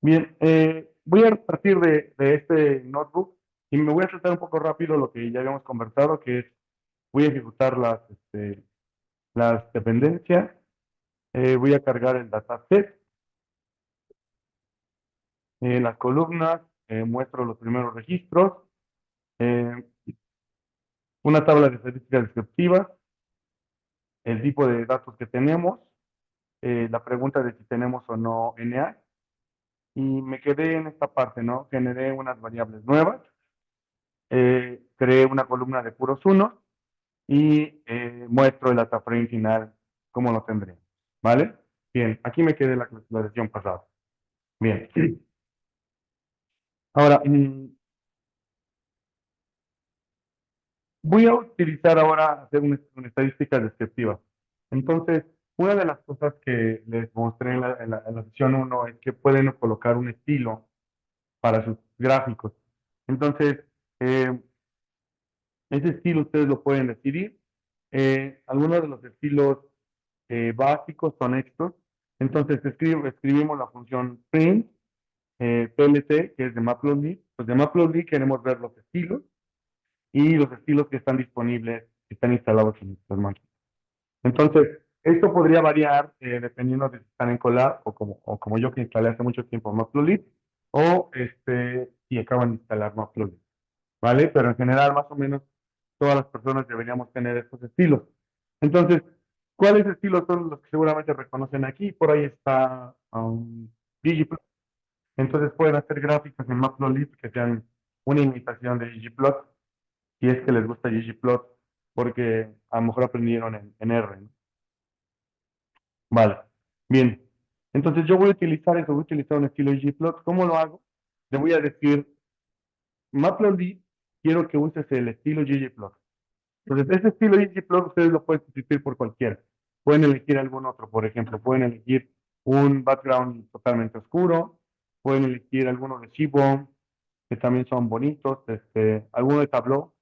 Bien, voy a partir de este notebook y me voy a tratar un poco rápido lo que ya habíamos conversado, que es voy a ejecutar las dependencias, voy a cargar el dataset, las columnas, muestro los primeros registros, eh, una tabla de estadísticas descriptivas, el tipo de datos que tenemos, la pregunta de si tenemos o no NA, y me quedé en esta parte, ¿no? Generé unas variables nuevas, creé una columna de puros unos y muestro el data frame final, cómo lo tendré. ¿Vale? Bien, aquí me quedé la sesión pasada. Bien. Ahora, voy a utilizar ahora hacer una estadística descriptiva. Entonces, una de las cosas que les mostré en la sesión uno es que pueden colocar un estilo para sus gráficos. Entonces, eh, ese estilo ustedes lo pueden decidir. Algunos de los estilos básicos son estos. Entonces, escribimos la función print PLT, que es de Matplotlib. Pues de Matplotlib queremos ver los estilos y los estilos que están disponibles, que están instalados en nuestras máquinas. Entonces, esto podría variar dependiendo de si están en Colab o como yo que instalé hace mucho tiempo Matplotlib o si acaban de instalar Matplotlib. ¿Vale? Pero en general, más o menos, todas las personas deberíamos tener estos estilos. Entonces, ¿cuáles estilos son los que seguramente reconocen aquí? Por ahí está ggplot. Entonces pueden hacer gráficos en Matplotlib que sean una imitación de ggplot, si es que les gusta ggplot, porque a lo mejor aprendieron en R, ¿no? Vale, bien. Entonces yo voy a utilizar eso, voy a utilizar un estilo ggplot. ¿Cómo lo hago? Le voy a decir, Matplotlib, quiero que uses el estilo ggplot. Entonces, ese estilo ggplot ustedes lo pueden sustituir por cualquiera. Pueden elegir algún otro, por ejemplo, pueden elegir un background totalmente oscuro, pueden elegir algunos de Shibon, que también son bonitos, algunos de Tableau,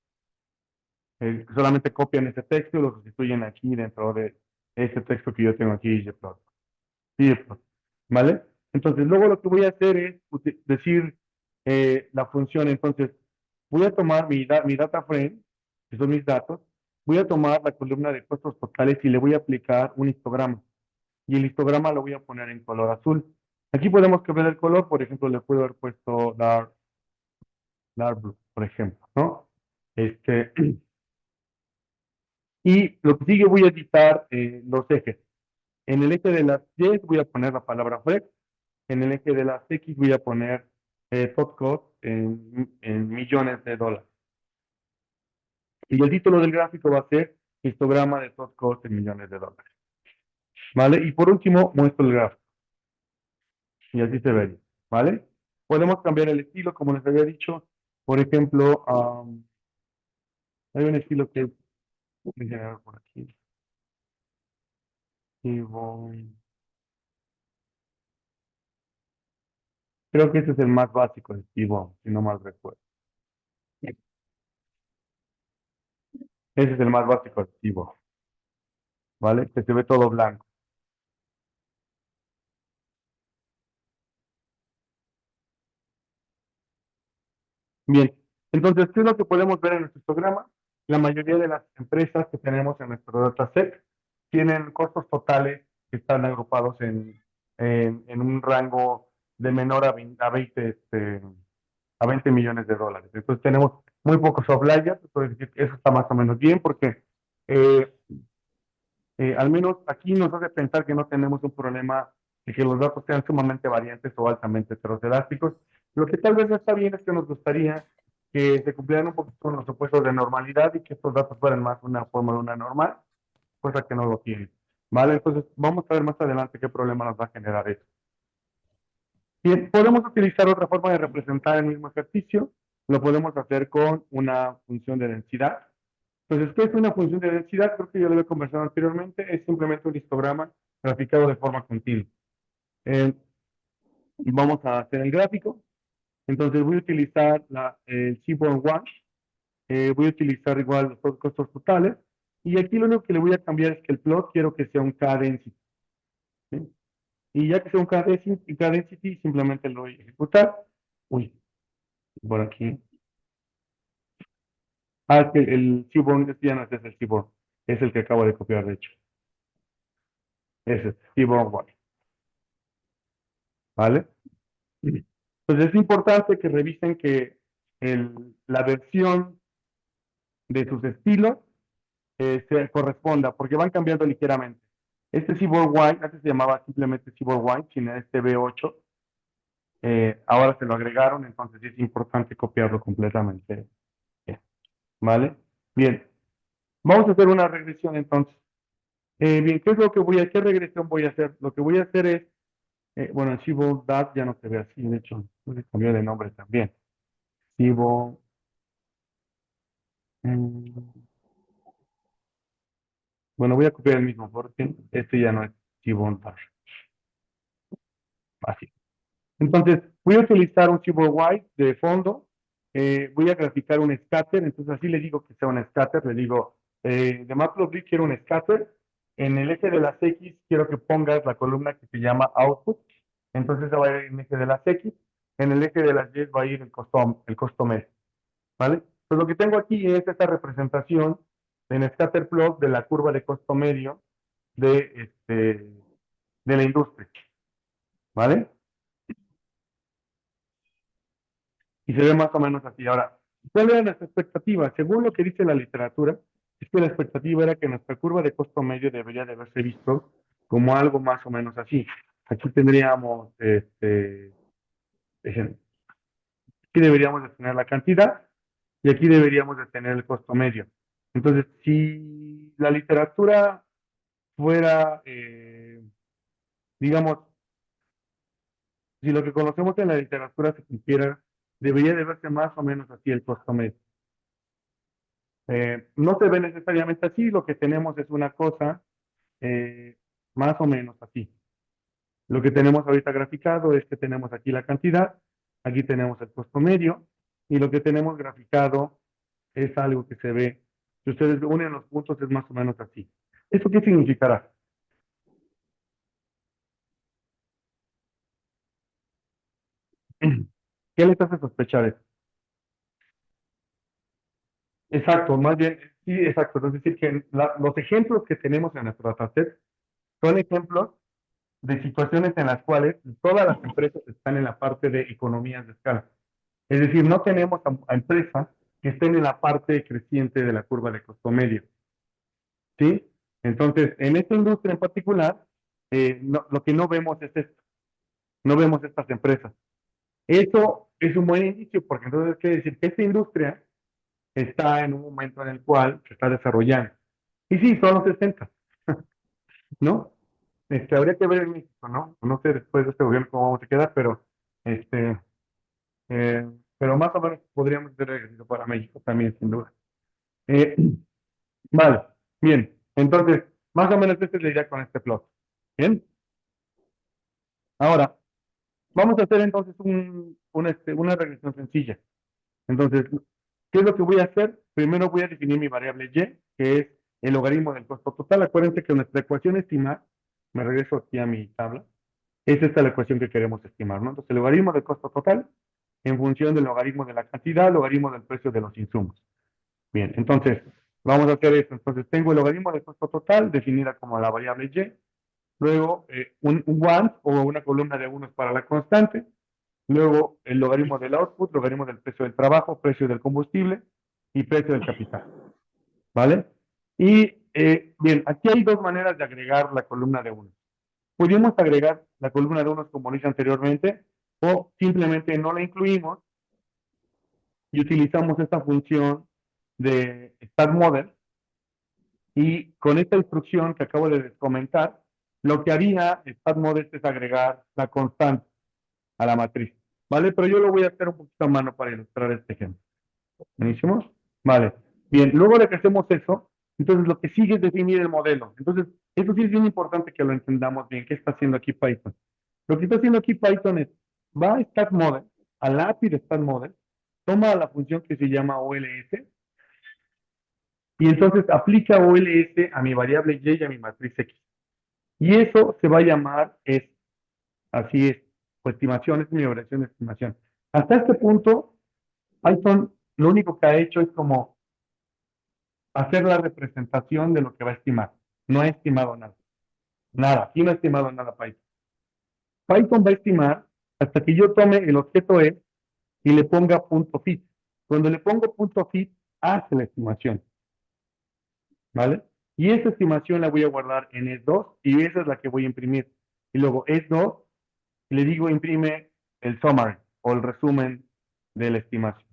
que solamente copian ese texto y lo sustituyen aquí dentro de ese texto que yo tengo aquí, ggplot. ggplot, ¿vale? Entonces, luego lo que voy a hacer es decir la función, entonces, voy a tomar mi data frame, que son mis datos, voy a tomar la columna de costos totales y le voy a aplicar un histograma. Y el histograma lo voy a poner en color azul. Aquí podemos cambiar el color, por ejemplo, le puedo haber puesto dark blue, por ejemplo, ¿no? Este, y lo que sigue voy a editar los ejes. En el eje de las Y voy a poner la palabra flex. En el eje de las X voy a poner top cost en millones de dólares. Y el título del gráfico va a ser histograma de top cost en millones de dólares. ¿Vale? Y por último, muestro el gráfico. Y así se vería. ¿Vale? Podemos cambiar el estilo, como les había dicho. Por ejemplo, hay un estilo que voy a generar por aquí. Creo que ese es el más básico de Steve, si no mal recuerdo. Ese es el más básico de Steve, ¿vale? Que se ve todo blanco. Bien, entonces, ¿qué es lo que podemos ver en nuestro histograma? La mayoría de las empresas que tenemos en nuestro dataset tienen costos totales que están agrupados en un rango de menor a 20 millones de dólares. Entonces tenemos muy pocos outliers, eso está más o menos bien porque eh, al menos aquí nos hace pensar que no tenemos un problema de que los datos sean sumamente variantes o altamente heteroscedásticos. Lo que tal vez no está bien es que nos gustaría que se cumplieran un poquito con los supuestos de normalidad y que estos datos fueran más una forma de una normal, cosa que no lo tienen. ¿Vale? Entonces, vamos a ver más adelante qué problema nos va a generar eso. Bien, podemos utilizar otra forma de representar el mismo ejercicio. Lo podemos hacer con una función de densidad. Entonces, ¿qué es una función de densidad? Creo que yo lo he conversado anteriormente. Es simplemente un histograma graficado de forma continua. Eh, y vamos a hacer el gráfico. Entonces, voy a utilizar el Seaborn One. Voy a utilizar igual los costos totales. Y aquí lo único que le voy a cambiar es que el plot quiero que sea un K-density. ¿Sí? Y ya que sea un cadence simplemente lo voy a ejecutar. Uy, por aquí. Ah, es que el Seaborn, este ya no es el Seaborn, es el que acabo de copiar, de hecho. Ese es Seaborn White, ¿vale? Entonces es importante que revisen que la versión de sus estilos se corresponda, porque van cambiando ligeramente. Este Seaborn White, antes se llamaba simplemente Seaborn White, sin este B8, ahora se lo agregaron, entonces sí es importante copiarlo completamente. Bien, ¿vale? Bien, vamos a hacer una regresión entonces. Bien, ¿qué es lo que qué regresión voy a hacer? Lo que voy a hacer es, bueno, el Seaborn DAT ya no se ve así, de hecho, cambió de nombre también. Seaborn, mm, bueno, voy a copiar el mismo porque este ya no es Seaborn DAT. Así. Entonces, voy a utilizar un keyboard white de fondo, voy a graficar un scatter, entonces así le digo que sea un scatter, le digo, de Matplotlib quiero un scatter, en el eje de las X quiero que pongas la columna que se llama output, entonces va a ir en el eje de las X, en el eje de las Y va a ir el costo medio, ¿vale? Pues lo que tengo aquí es esta representación en scatter plot de la curva de costo medio de la industria, ¿vale? Y se ve más o menos así. Ahora, ¿cuál era nuestra expectativa? Según lo que dice la literatura, es que la expectativa era que nuestra curva de costo medio debería de haberse visto como algo más o menos así. Aquí tendríamos, aquí deberíamos de tener la cantidad y aquí deberíamos de tener el costo medio. Entonces, si la literatura fuera, digamos, si lo que conocemos en la literatura se cumpliera, debería de verse más o menos así el costo medio. No se ve necesariamente así, lo que tenemos es una cosa más o menos así. Lo que tenemos ahorita graficado es que tenemos aquí la cantidad, aquí tenemos el costo medio, y lo que tenemos graficado es algo que se ve, si ustedes unen los puntos es más o menos así. ¿Esto qué significará? ¿Qué les hace sospechar eso? Exacto, más bien, sí, exacto. Es decir, que los ejemplos que tenemos en nuestro dataset son ejemplos de situaciones en las cuales todas las empresas están en la parte de economías de escala. Es decir, no tenemos a empresas que estén en la parte creciente de la curva de costo medio. ¿Sí? Entonces, en esta industria en particular, lo que no vemos es esto, no vemos estas empresas. Eso es un buen indicio porque entonces quiere decir que esta industria está en un momento en el cual se está desarrollando. Y sí, son los 60, ¿no? Habría que ver en México, ¿no? No sé después de este gobierno cómo vamos a quedar, pero este, pero más o menos podríamos hacer el ejercicio para México también, sin duda. Eh, vale, bien. Entonces, más o menos esta es la idea con este plot. Bien. Ahora, vamos a hacer entonces una regresión sencilla. Entonces, ¿qué es lo que voy a hacer? Primero voy a definir mi variable y, que es el logaritmo del costo total. Acuérdense que nuestra ecuación estimar, me regreso aquí a mi tabla, es esta la ecuación que queremos estimar, ¿no? Entonces, el logaritmo del costo total en función del logaritmo de la cantidad, logaritmo del precio de los insumos. Bien, entonces, vamos a hacer esto. Entonces, tengo el logaritmo del costo total, definida como la variable y, luego un once o una columna de unos para la constante, luego el logaritmo del output, logaritmo del precio del trabajo, precio del combustible y precio del capital, ¿vale? Y bien, aquí hay dos maneras de agregar la columna de unos. Pudimos agregar la columna de unos como lo hice anteriormente, o simplemente no la incluimos y utilizamos esta función de start model, y con esta instrucción que acabo de comentar, lo que haría start model es agregar la constante a la matriz, ¿vale? Pero yo lo voy a hacer un poquito a mano para ilustrar este ejemplo. ¿Buenísimo? Vale. Bien, luego de que hacemos eso, entonces lo que sigue es definir el modelo. Entonces, eso sí es bien importante que lo entendamos bien. ¿Qué está haciendo aquí Python? Lo que está haciendo aquí Python es, va a start model, al API de start model, toma la función que se llama OLS, y entonces aplica OLS a mi variable y a mi matriz X. Y eso se va a llamar S. Así es. O estimación, es mi operación de estimación. Hasta este punto, Python lo único que ha hecho es como hacer la representación de lo que va a estimar. No ha estimado nada. Nada. Aquí no ha estimado nada Python. Python va a estimar hasta que yo tome el objeto E y le ponga punto fit. Cuando le pongo punto fit, hace la estimación. ¿Vale? Y esa estimación la voy a guardar en S2 y esa es la que voy a imprimir. Y luego S2, le digo imprime el summary o el resumen de la estimación.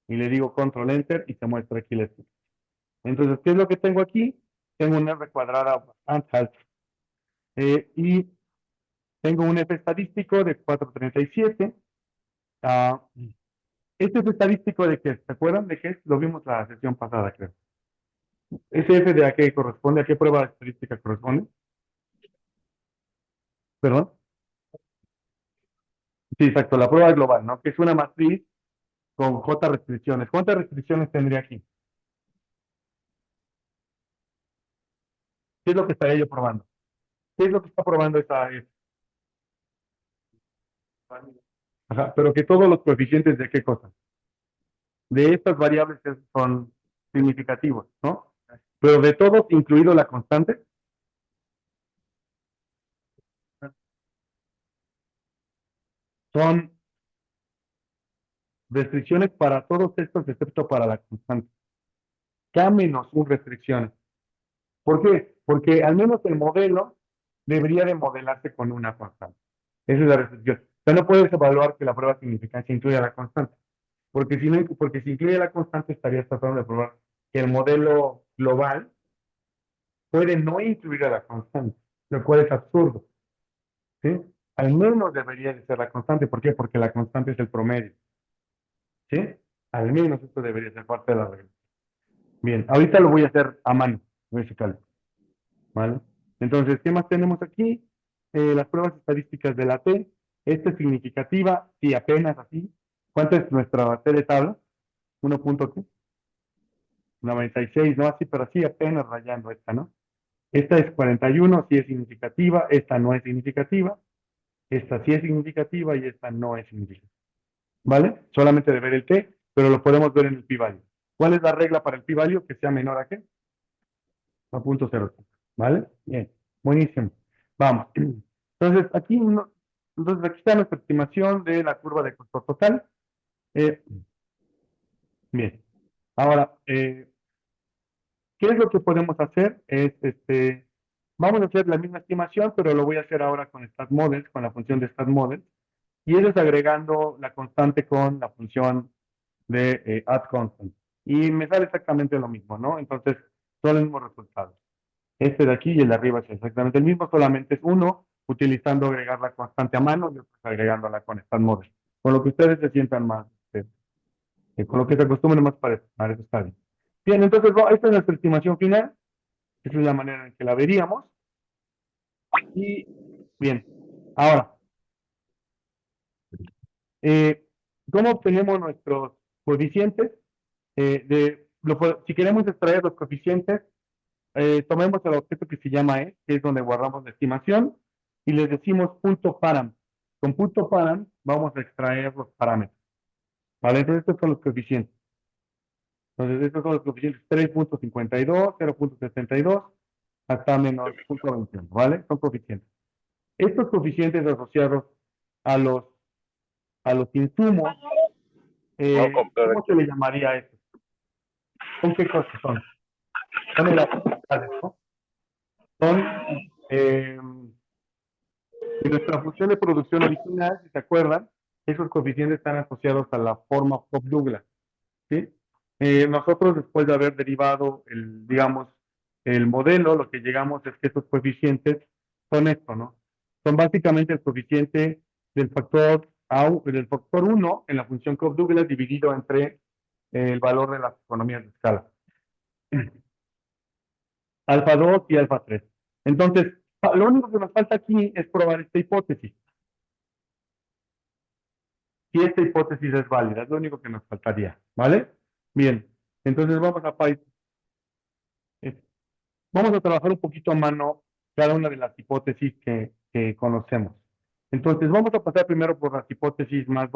Y le digo control enter y se muestra aquí la estimación. Entonces, ¿qué es lo que tengo aquí? Tengo una R cuadrada bastante alta. Y tengo un F estadístico de 437. Ah, este es estadístico de qué, ¿se acuerdan de qué? Lo vimos la sesión pasada, creo. ¿Ese F de a qué corresponde? ¿A qué prueba estadística corresponde? ¿Perdón? Sí, exacto, la prueba global, ¿no? Que es una matriz con J restricciones. ¿Cuántas restricciones tendría aquí? ¿Qué es lo que estaría yo probando? ¿Qué es lo que está probando esa? Ajá, pero que todos los coeficientes de qué cosa? De estas variables que son significativos, ¿no? Pero de todos, incluido la constante, son restricciones para todos estos excepto para la constante. K menos un restricciones. ¿Por qué? Porque al menos el modelo debería de modelarse con una constante. Esa es la restricción. O sea, no puedes evaluar que la prueba de significancia incluya la constante. Porque si, no, porque si incluye la constante, estarías tratando de probar que el modelo global puede no incluir a la constante, lo cual es absurdo. ¿Sí? Al menos debería de ser la constante. ¿Por qué? Porque la constante es el promedio. ¿Sí? Al menos esto debería ser parte de la regla. Bien, ahorita lo voy a hacer a mano, voy a sacarlo, ¿vale? Entonces, ¿qué más tenemos aquí? Las pruebas estadísticas de la T. Esta es significativa, sí, apenas así. ¿Cuánto es nuestra T de tabla? 1.96, ¿no? Así, pero sí, apenas rayando esta, ¿no? Esta es 41, sí es significativa, esta no es significativa, esta sí es significativa y esta no es significativa. ¿Vale? Solamente de ver el T, pero lo podemos ver en el p-value. ¿Cuál es la regla para el p-value? Que sea menor a qué? A 0.05. ¿Vale? Bien, buenísimo. Vamos. Entonces, entonces, aquí está nuestra estimación de la curva de costo total. Eh, bien. Ahora, ¿qué es lo que podemos hacer? Vamos a hacer la misma estimación, pero lo voy a hacer ahora con StatModels, con la función de StatModels, y eso es agregando la constante con la función de addConstant. Y me sale exactamente lo mismo, ¿no? Entonces, son los mismos resultados. Este de aquí y el de arriba es exactamente el mismo, solamente es uno utilizando agregar la constante a mano y otro agregándola con StatModels. Con lo que ustedes se sientan más, con lo que se acostumbren más para eso está bien. Bien, entonces, esta es nuestra estimación final. Esa es la manera en que la veríamos. Y bien, ahora, eh, ¿cómo obtenemos nuestros coeficientes? Si queremos extraer los coeficientes, tomemos el objeto que se llama E, que es donde guardamos la estimación, y les decimos punto param. Con punto param vamos a extraer los parámetros. ¿Vale? Entonces, estos son los coeficientes. Entonces, estos son los coeficientes 3.52, 0.72, hasta menos 0.21, ¿vale? Son coeficientes. Estos coeficientes asociados a los, a los insumos, ¿cómo se le llamaría eso? ¿Son qué cosas son? Son elasticidades, ¿no? Son, en nuestra función de producción original, si se acuerdan, esos coeficientes están asociados a la forma Cobb-Douglas, ¿sí? Nosotros, después de haber derivado digamos, el modelo, lo que llegamos es que estos coeficientes son esto, ¿no? Son básicamente el coeficiente del factor 1 en la función Cobb-Douglas dividido entre el valor de las economías de escala. Alfa 2 y alfa 3. Entonces, lo único que nos falta aquí es probar esta hipótesis. Si esta hipótesis es válida, es lo único que nos faltaría, ¿vale? Bien, entonces vamos a Python. Vamos a trabajar un poquito a mano cada una de las hipótesis que conocemos. Entonces, vamos a pasar primero por las hipótesis las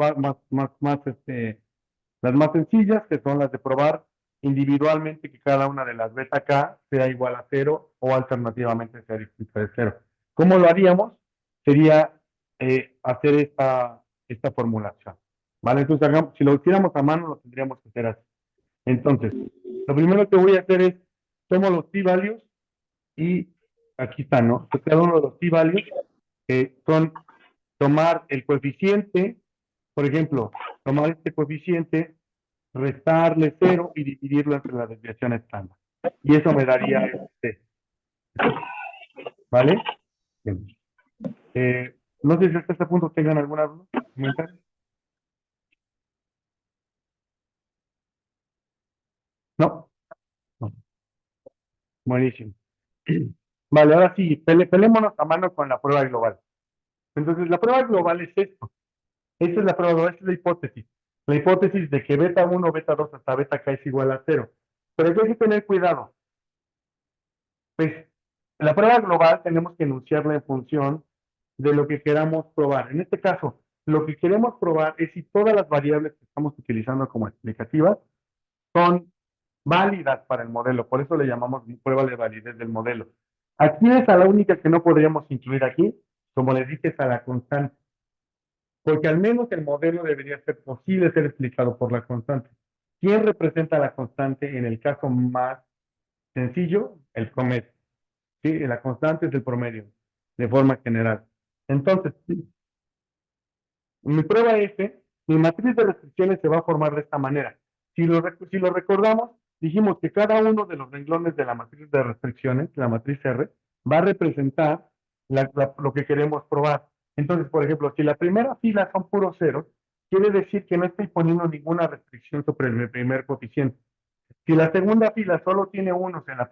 más sencillas, que son las de probar individualmente que cada una de las beta K sea igual a cero o alternativamente sea distinta de cero. ¿Cómo lo haríamos? Sería hacer esta formulación. ¿Vale? Entonces, si lo hiciéramos a mano, lo tendríamos que hacer así. Entonces, lo primero que voy a hacer es, tomo los p-values y aquí están, ¿no? Cada uno de los p-values son tomar el coeficiente, por ejemplo, tomar este coeficiente, restarle cero y dividirlo entre la desviación estándar. Y eso me daría este, ¿vale? Bien. No sé si hasta este punto tengan alguna duda, comentario. No, no. Buenísimo. Vale, ahora sí, pelémonos a mano con la prueba global. Entonces, la prueba global es esto. Esta es la prueba global, esta es la hipótesis. La hipótesis de que beta 1, beta 2 hasta beta K es igual a cero. Pero hay que tener cuidado. Pues la prueba global tenemos que enunciarla en función de lo que queramos probar. En este caso, lo que queremos probar es si todas las variables que estamos utilizando como explicativas son válidas para el modelo. Por eso le llamamos prueba de validez del modelo. Aquí es a la única que no podríamos incluir aquí, como les dije, es a la constante. Porque al menos el modelo debería ser posible ser explicado por la constante. ¿Quién representa la constante en el caso más sencillo? El promedio. ¿Sí? La constante es el promedio, de forma general. Entonces, en mi prueba F, mi matriz de restricciones se va a formar de esta manera. Si lo recordamos, dijimos que cada uno de los renglones de la matriz de restricciones, la matriz R, va a representar lo que queremos probar. Entonces, por ejemplo, si la primera fila son puros ceros, quiere decir que no estoy poniendo ninguna restricción sobre el primer coeficiente. Si la segunda fila solo tiene unos en la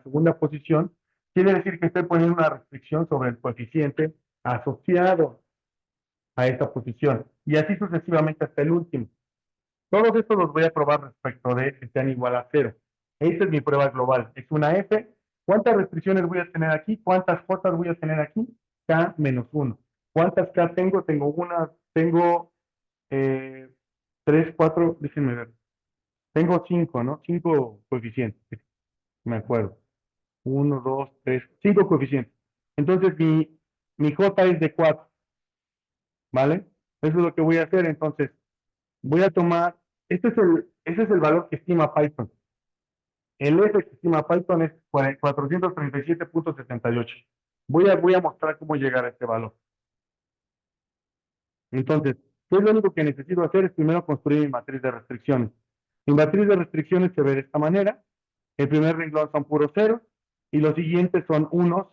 segunda posición, quiere decir que estoy poniendo una restricción sobre el coeficiente asociado a esta posición. Y así sucesivamente hasta el último. Todos estos los voy a probar respecto de que sean igual a cero. Esta es mi prueba global. Es una F. ¿Cuántas restricciones voy a tener aquí? ¿Cuántas J voy a tener aquí? K menos 1. ¿Cuántas K tengo? Tengo 3, 4, déjenme ver. Tengo 5, ¿no? 5 coeficientes, me acuerdo. Uno, 2, 3, 5 coeficientes. Entonces mi J es de 4, ¿vale? Eso es lo que voy a hacer. Entonces, voy a tomar, ese es el valor que estima Python. El F que estima Python es 437.78. Voy a mostrar cómo llegar a este valor. Entonces, ¿qué es lo único que necesito hacer? Es primero construir mi matriz de restricciones. Mi matriz de restricciones se ve de esta manera. El primer renglón son puros ceros y los siguientes son unos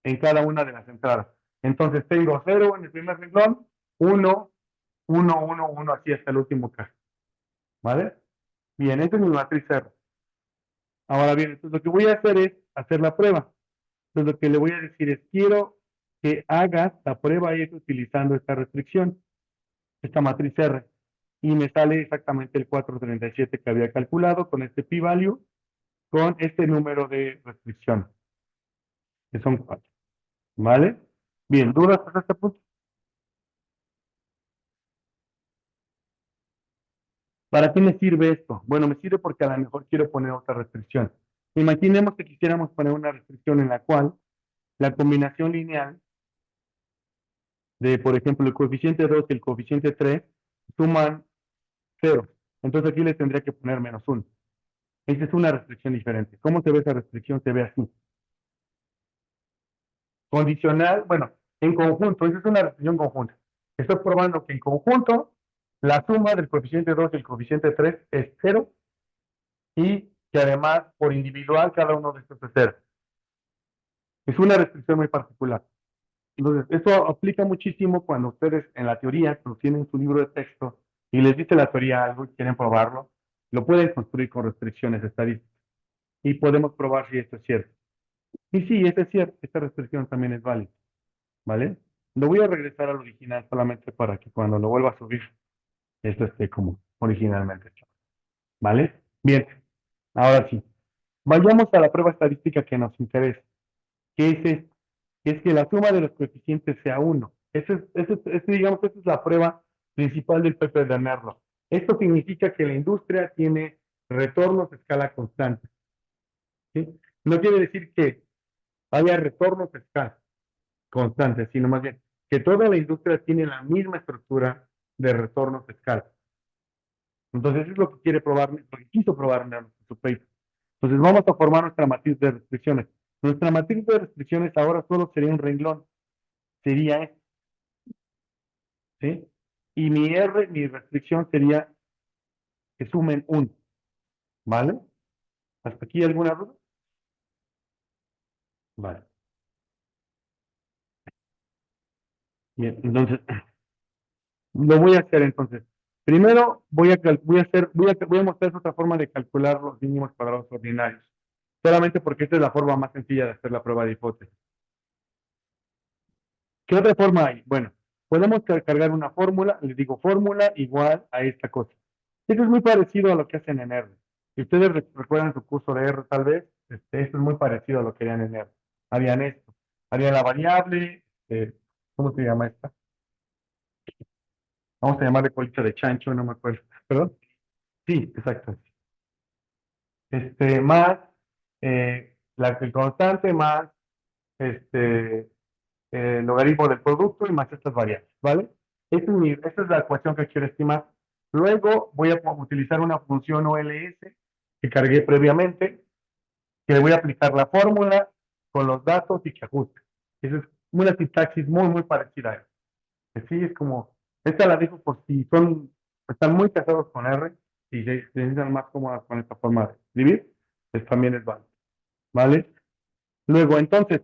en cada una de las entradas. Entonces tengo 0 en el primer renglón, 1, 1, 1, 1, así hasta el último caso. ¿Vale? Bien, esta es mi matriz R. Ahora bien, entonces lo que voy a hacer es hacer la prueba. Entonces lo que le voy a decir es, quiero que hagas la prueba F utilizando esta restricción, esta matriz R. Y me sale exactamente el 437 que había calculado con este p-value, con este número de restricción, que son 4. ¿Vale? Bien, ¿dudas hasta este punto? ¿Para qué me sirve esto? Bueno, me sirve porque a lo mejor quiero poner otra restricción. Imaginemos que quisiéramos poner una restricción en la cual la combinación lineal de, por ejemplo, el coeficiente 2 y el coeficiente 3 suman 0. Entonces aquí le tendría que poner menos 1. Esa es una restricción diferente. ¿Cómo se ve esa restricción? Se ve así. Condicional, bueno, en conjunto, esa es una restricción conjunta. Estoy probando que en conjunto la suma del coeficiente 2 y el coeficiente 3 es 0 y que además por individual cada uno de estos es 0. Es una restricción muy particular. Entonces, esto aplica muchísimo cuando ustedes en la teoría, cuando tienen su libro de texto y les dice la teoría algo y quieren probarlo, lo pueden construir con restricciones estadísticas y podemos probar si esto es cierto. Y sí, esto es cierto, esta restricción también es válida, ¿vale? Lo voy a regresar al original solamente para que cuando lo vuelva a subir, esto esté como originalmente hecho, ¿vale? Bien, ahora sí, vayamos a la prueba estadística que nos interesa, que es esta, que es que la suma de los coeficientes sea 1. Digamos, esa es la prueba principal del Pepe de Merlo. Esto significa que la industria tiene retornos a escala constante. ¿Sí? No quiere decir que haya retornos a escala constante, sino más bien que toda la industria tiene la misma estructura de retornos a escala. Entonces, eso es lo que quiere probar, lo que quiso probar en su paper. Entonces, vamos a formar nuestra matriz de restricciones. Nuestra matriz de restricciones ahora solo sería un renglón, sería este, ¿sí? Y mi restricción sería que sumen 1, ¿vale? ¿Hasta aquí alguna duda? Vale. Bien, entonces, lo voy a hacer entonces. Primero voy a mostrar otra forma de calcular los mínimos cuadrados ordinarios. Solamente porque esta es la forma más sencilla de hacer la prueba de hipótesis. ¿Qué otra forma hay? Bueno, podemos cargar una fórmula, les digo fórmula igual a esta cosa. Esto es muy parecido a lo que hacen en R. Si ustedes recuerdan su curso de R, tal vez, esto es muy parecido a lo que harían en R. Harían esto. Harían la variable, ¿cómo se llama esta? Vamos a llamarle colita de chancho, no me acuerdo. ¿Perdón? Sí, exacto. Más el constante más este, el logaritmo del producto y más estas variables, ¿vale? Esta es la ecuación que quiero estimar. Luego voy a utilizar una función OLS que cargué previamente, que le voy a aplicar la fórmula con los datos y que ajuste. Esa es una sintaxis muy, muy parecida a esta. Sí, es como, esta la dejo por si están muy casados con R y se necesitan más cómodas con esta forma de escribir, pues también es válido, ¿vale? Luego, entonces,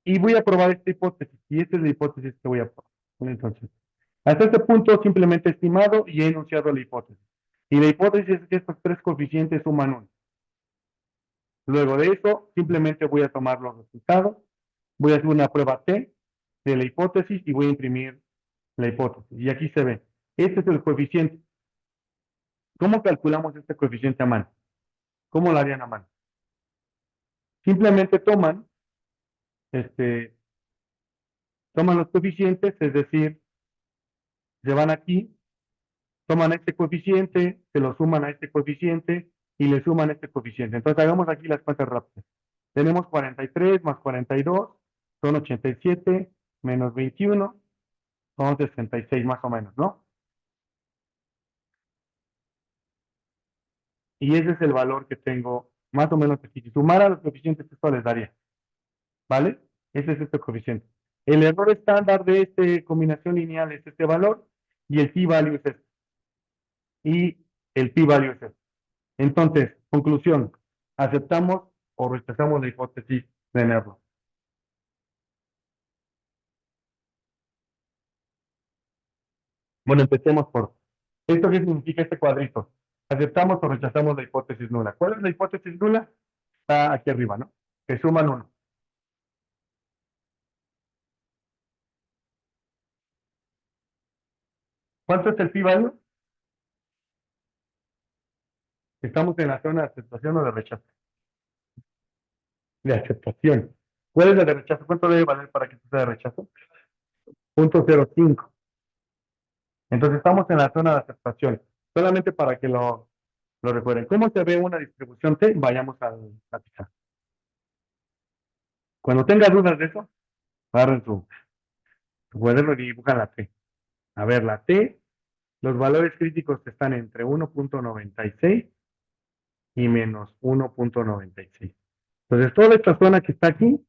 y voy a probar esta hipótesis, y esta es la hipótesis que voy a probar. Entonces, hasta este punto simplemente he estimado y he enunciado la hipótesis. Y la hipótesis es que estos tres coeficientes suman 1. Luego de eso, simplemente voy a tomar los resultados, voy a hacer una prueba T de la hipótesis y voy a imprimir la hipótesis. Y aquí se ve. Este es el coeficiente. ¿Cómo calculamos este coeficiente a mano? ¿Cómo lo harían a mano? Simplemente este, toman los coeficientes, es decir, se van aquí, toman este coeficiente, se lo suman a este coeficiente y le suman este coeficiente. Entonces hagamos aquí las cuentas rápidas. Tenemos 43 más 42, son 87, menos 21, son 66 más o menos, ¿no? Y ese es el valor que tengo más o menos aquí. Si sumara los coeficientes, esto les daría, ¿vale? Ese es este coeficiente. El error estándar de esta combinación lineal es este valor y el p-value es este. Y el p-value es este. Entonces, conclusión, ¿aceptamos o rechazamos la hipótesis de Nervo? Bueno, empecemos por, ¿esto qué significa este cuadrito? ¿Aceptamos o rechazamos la hipótesis nula? ¿Cuál es la hipótesis nula? Está aquí arriba, ¿no? Que suman 1. ¿Cuánto es el p-value? Estamos en la zona de aceptación o de rechazo. De aceptación. ¿Cuál es la de rechazo? ¿Cuánto debe valer para que sea de rechazo? 0.05. Entonces estamos en la zona de aceptación. Solamente para que lo recuerden. ¿Cómo se ve una distribución T? Vayamos a pizarra. Cuando tenga dudas de eso, agarren su cuaderno y dibujan la T. A ver, la T, los valores críticos están entre 1.96 y menos 1.96. Entonces, toda esta zona que está aquí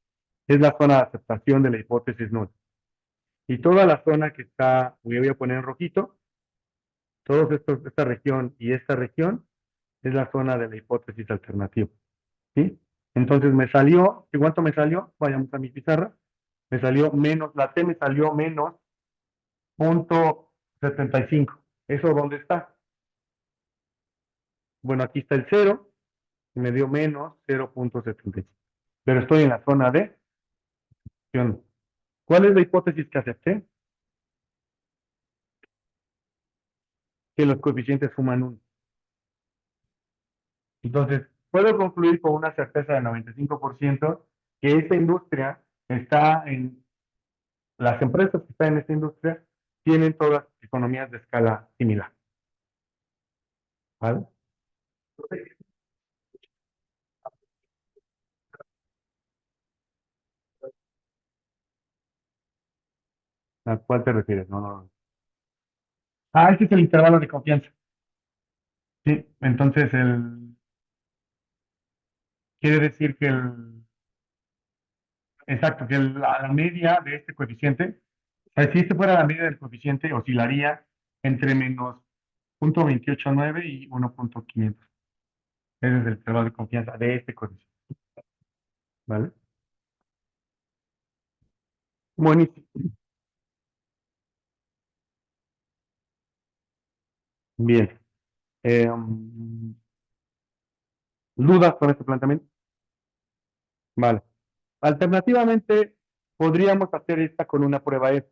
es la zona de aceptación de la hipótesis nula. Y toda la zona que está, voy a poner en rojito, esta región y esta región es la zona de la hipótesis alternativa. ¿Sí? Entonces me salió, ¿cuánto me salió? Vayamos a mi pizarra. Me salió menos, la T me salió menos 0.75. ¿Eso dónde está? Bueno, aquí está el 0 y me dio menos 0.75. Pero estoy en la zona de acción. ¿Cuál es la hipótesis que acepté? Que los coeficientes suman 1. Entonces, puedo concluir con una certeza de 95% que esta industria está en las empresas que están en esta industria tienen todas economías de escala similar, ¿vale? ¿A cuál te refieres? No, no, no. Ah, este es el intervalo de confianza. Sí, entonces quiere decir que exacto, que la media de este coeficiente, o sea, si este fuera la media del coeficiente, oscilaría entre menos 0,289 y 1,500. Ese es el intervalo de confianza de este coeficiente, ¿vale? Buenísimo. Bien. ¿Dudas con este planteamiento? Vale. Alternativamente, podríamos hacer esta con una prueba F.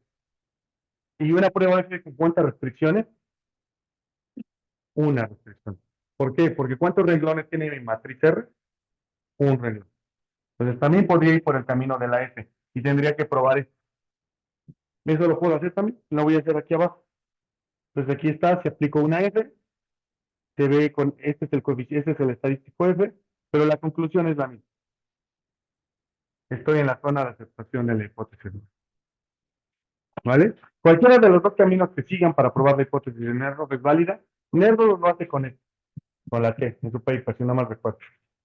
Y una prueba F con cuántas restricciones, una restricción. ¿Por qué? Porque ¿cuántos renglones tiene mi matriz R? Un renglón. Entonces también podría ir por el camino de la F y tendría que probar esto. Eso lo puedo hacer también, lo voy a hacer aquí abajo. Entonces aquí está, si aplico una F, se ve con, este es el coeficiente, este es el estadístico F, pero la conclusión es la misma. Estoy en la zona de aceptación de la hipótesis, ¿vale? Cualquiera de los dos caminos que sigan para probar la hipótesis de Nernst es válida. Nernst lo hace con esto, con la T, en su paper, si no mal recuerdo.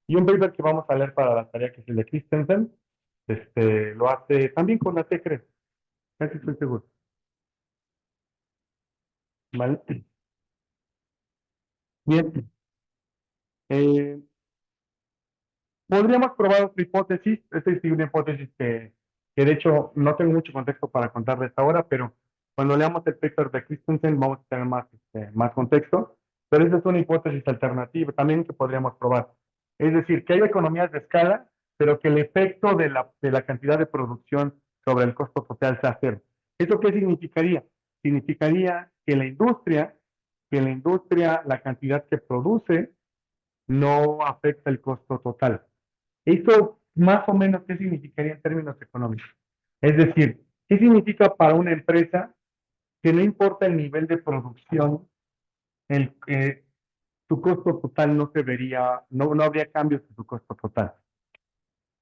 Y un paper que vamos a leer para la tarea que es el de Christensen, lo hace también con la T, creo. Casi estoy seguro. ¿Vale? Bien. Eh, Podríamos probar otra hipótesis. Esta es una hipótesis que de hecho no tengo mucho contexto para contar de esta hora, pero cuando leamos el paper de Christensen vamos a tener más contexto. Pero esa es una hipótesis alternativa también que podríamos probar. Es decir, que hay economías de escala, pero que el efecto de la cantidad de producción sobre el costo total sea cero. ¿Eso qué significaría? Significaría que la industria, la cantidad que produce, no afecta el costo total. ¿Esto más o menos qué significaría en términos económicos? Es decir, ¿qué significa para una empresa que no importa el nivel de producción, su costo total no se vería, no habría cambios en su costo total?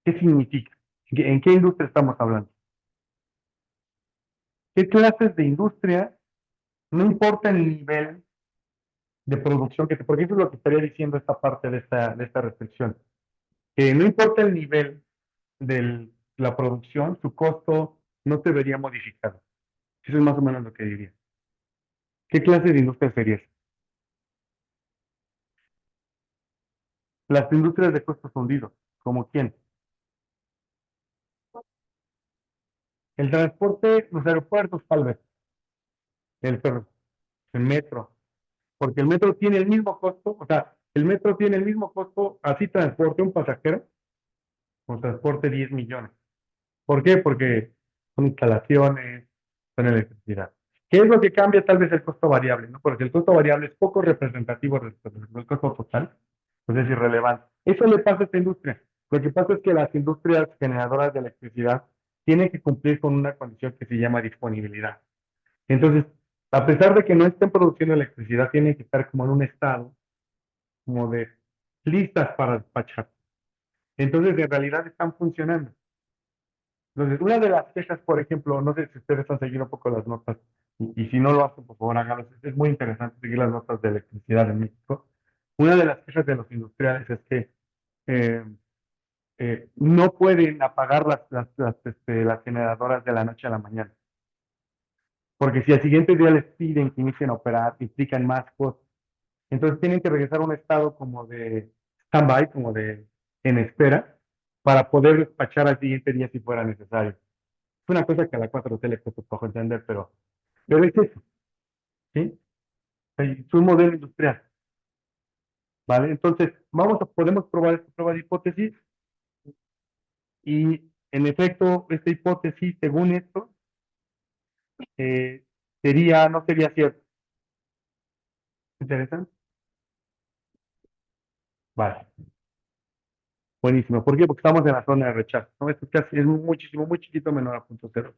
¿Qué significa? ¿En qué industria estamos hablando? ¿Qué clases de industria no importa el nivel de producción porque eso es lo que estaría diciendo esta parte de esta restricción, que no importa el nivel de la producción, su costo no se vería modificado. Eso es más o menos lo que diría. ¿Qué clase de industria sería esa? Las industrias de costos hundidos, ¿como quién? El transporte, los aeropuertos, tal vez, el ferro, el metro, porque el metro tiene el mismo costo, o sea, el metro tiene el mismo costo, así transporte un pasajero, o transporte 10 millones. ¿Por qué? Porque son instalaciones, son electricidad. ¿Qué es lo que cambia tal vez el costo variable? ¿No? Porque el costo variable es poco representativo respecto al costo total, pues es irrelevante. Eso le pasa a esta industria. Lo que pasa es que las industrias generadoras de electricidad tienen que cumplir con una condición que se llama disponibilidad. Entonces, a pesar de que no estén produciendo electricidad, tienen que estar como en un estado como de listas para despachar. Entonces, en realidad están funcionando. Entonces, una de las quejas, por ejemplo, no sé si ustedes han seguido un poco las notas, y si no lo hacen, por favor, háganlo. Es muy interesante seguir las notas de electricidad en México. Una de las quejas de los industriales es que eh, no pueden apagar las generadoras de la noche a la mañana, porque si al siguiente día les piden que inicien a operar, implican más costos. Entonces tienen que regresar a un estado como de stand-by, como de en espera, para poder despachar al siguiente día si fuera necesario. Es una cosa que a la 4T le cuesta poco entender, pero es eso, ¿sí? Es un modelo industrial, ¿vale? Entonces, podemos probar esta prueba de hipótesis y, en efecto, esta hipótesis, según esto, eh, no sería cierto. ¿Interesante? Vale, buenísimo. ¿Por qué? Porque estamos en la zona de rechazo, ¿no? Esto es muchísimo, muy chiquito menor a 0,0.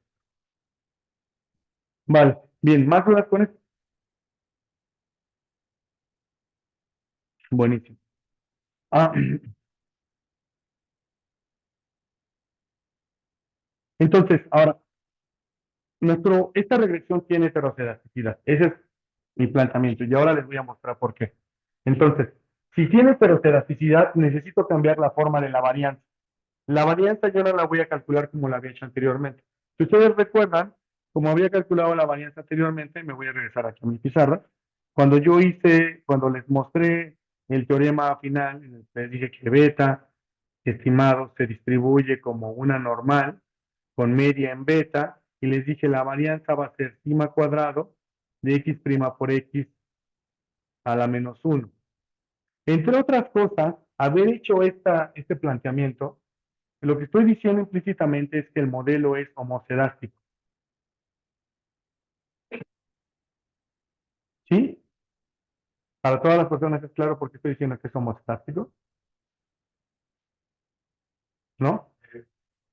Vale, bien, ¿más dudas con esto? Buenísimo. Ah, entonces, ahora, esta regresión tiene heteroscedaticidad. Ese es mi planteamiento y ahora les voy a mostrar por qué. Entonces, si tiene heteroscedaticidad, necesito cambiar la forma de la varianza. La varianza yo no la voy a calcular como la había hecho anteriormente. Si ustedes recuerdan, como había calculado la varianza anteriormente, me voy a regresar aquí a mi pizarra. Cuando les mostré el teorema final, en el que les dije que beta estimado se distribuye como una normal con media en beta, y les dije la varianza va a ser sigma cuadrado de x' por x a la menos uno. Entre otras cosas, haber hecho este planteamiento, lo que estoy diciendo implícitamente es que el modelo es homocedástico. ¿Sí? Para todas las personas es claro por qué estoy diciendo que es homocedástico, ¿no?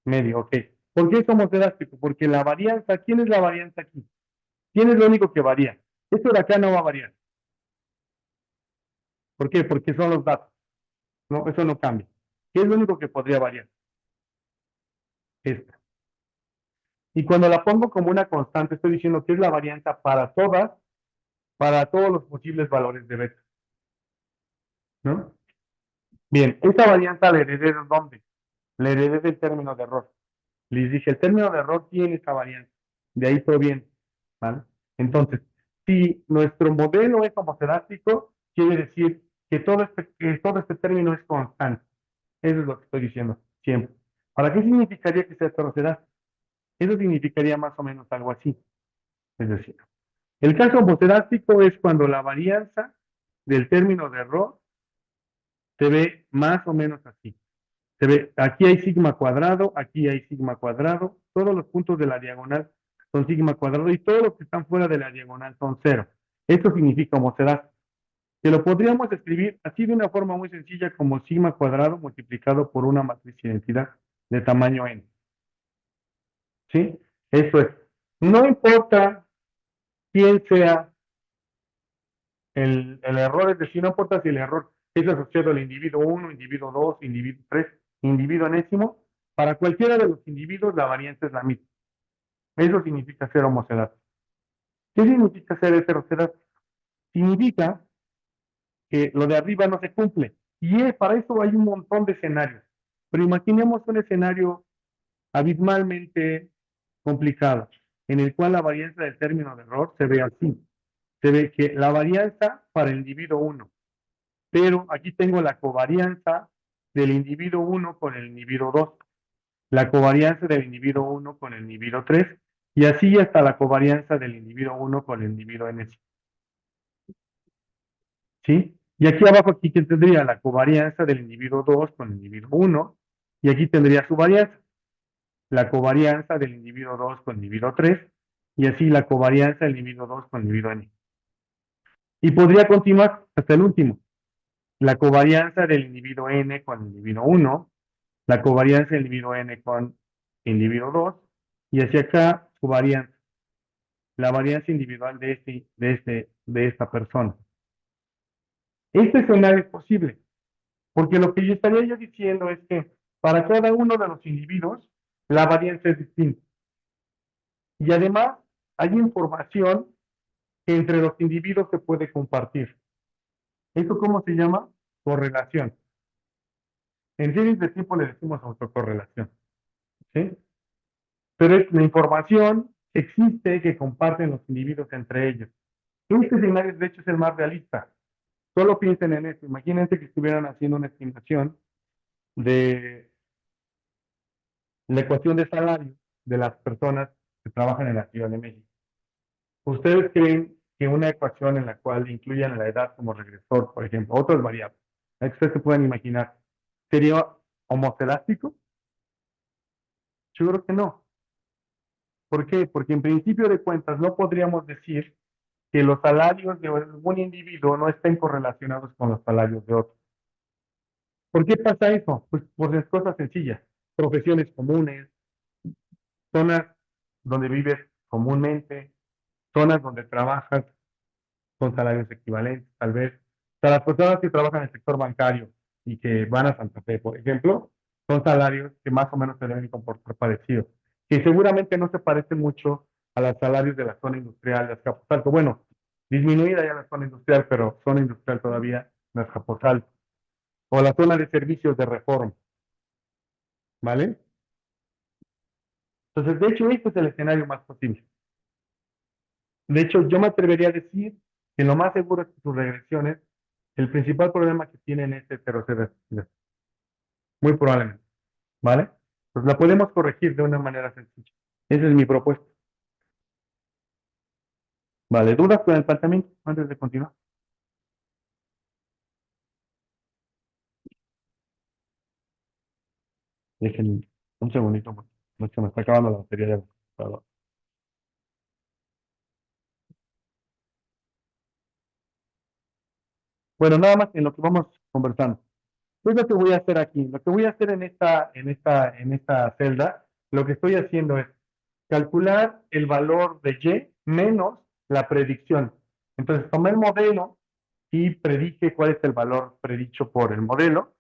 Medio, ok. ¿Por qué es homocedástico? Porque la varianza, ¿quién es la varianza aquí? ¿Quién es lo único que varía? Esto de acá no va a variar. ¿Por qué? Porque son los datos. No, eso no cambia. ¿Qué es lo único que podría variar? Esta. Y cuando la pongo como una constante, estoy diciendo que es la varianza para todos los posibles valores de beta, ¿no? Bien, esta varianza la heredé de dónde? La heredé del término de error. Les dije, el término de error tiene esta varianza. De ahí proviene, ¿vale? Entonces, si nuestro modelo es homocedástico, quiere decir que todo este término es constante. Eso es lo que estoy diciendo siempre. ¿Para qué significaría que sea heterocedástico? Eso significaría más o menos algo así. Es decir, el caso homocedástico es cuando la varianza del término de error se ve más o menos así. Se ve, aquí hay sigma cuadrado, aquí hay sigma cuadrado, todos los puntos de la diagonal son sigma cuadrado y todos los que están fuera de la diagonal son cero. Esto significa homocedástico. Que lo podríamos escribir así de una forma muy sencilla como sigma cuadrado multiplicado por una matriz de identidad de tamaño n. ¿Sí? Eso es. No importa quién sea el error, es decir, no importa si el error es asociado al individuo uno, individuo 2, individuo 3, individuo enésimo, para cualquiera de los individuos la variante es la misma. Eso significa ser homocedático. ¿Qué significa ser heterocedático? Significa que lo de arriba no se cumple. Y para eso hay un montón de escenarios. Pero imaginemos un escenario abismalmente complicado, en el cual la varianza del término de error se ve así. Se ve que la varianza para el individuo uno, pero aquí tengo la covarianza del individuo uno con el individuo 2, la covarianza del individuo uno con el individuo 3, y así hasta la covarianza del individuo uno con el individuo n. ¿Sí? Y aquí abajo, aquí que tendría la covarianza del individuo 2 con el individuo uno, y aquí tendría su varianza, la covarianza del individuo 2 con el individuo 3, y así la covarianza del individuo 2 con el individuo n. Y podría continuar hasta el último, la covarianza del individuo n con el individuo uno, la covarianza del individuo n con individuo 2, y hacia acá su varianza, la varianza individual de esta persona. Este escenario es posible, porque lo que yo estaría yo diciendo es que para cada uno de los individuos la varianza es distinta. Y además hay información que entre los individuos se puede compartir. ¿Eso cómo se llama? Correlación. En series de tiempo le decimos autocorrelación. ¿Sí? Pero es la información existe que comparten los individuos entre ellos. Este escenario, de hecho, es el más realista. Solo piensen en esto. Imagínense que estuvieran haciendo una estimación de la ecuación de salario de las personas que trabajan en la Ciudad de México. ¿Ustedes creen que una ecuación en la cual incluyan la edad como regresor, por ejemplo, otras variables, que ustedes se pueden imaginar, sería homocedástico? Yo creo que no. ¿Por qué? Porque en principio de cuentas no podríamos decir que los salarios de algún individuo no estén correlacionados con los salarios de otro. ¿Por qué pasa eso? Pues por las cosas sencillas, profesiones comunes, zonas donde vives comúnmente. zonas donde trabajas son salarios equivalentes, tal vez. O sea, las personas que trabajan en el sector bancario y que van a Santa Fe, por ejemplo, son salarios que más o menos se deben comportar parecidos, que seguramente no se parecen mucho a los salarios de la zona industrial de Azcapotzalco. Bueno, disminuida ya la zona industrial, pero zona industrial todavía de Azcapotzalco. O la zona de servicios de Reforma, ¿vale? Entonces, de hecho, este es el escenario más posible. De hecho, yo me atrevería a decir que lo más seguro es que sus regresiones, el principal problema que tienen es heterocedasticidad, muy probablemente, ¿vale? Pues la podemos corregir de una manera sencilla. Esa es mi propuesta. ¿Vale? ¿Dudas con el planteamiento antes de continuar? Dejen un segundito, no se me está acabando la batería de la computadora. Bueno, nada más en lo que vamos conversando. ¿Qué es lo que voy a hacer aquí? Lo que voy a hacer en esta celda, lo que estoy haciendo es calcular el valor de Y menos la predicción. Entonces, tomé el modelo y predije cuál es el valor predicho por el modelo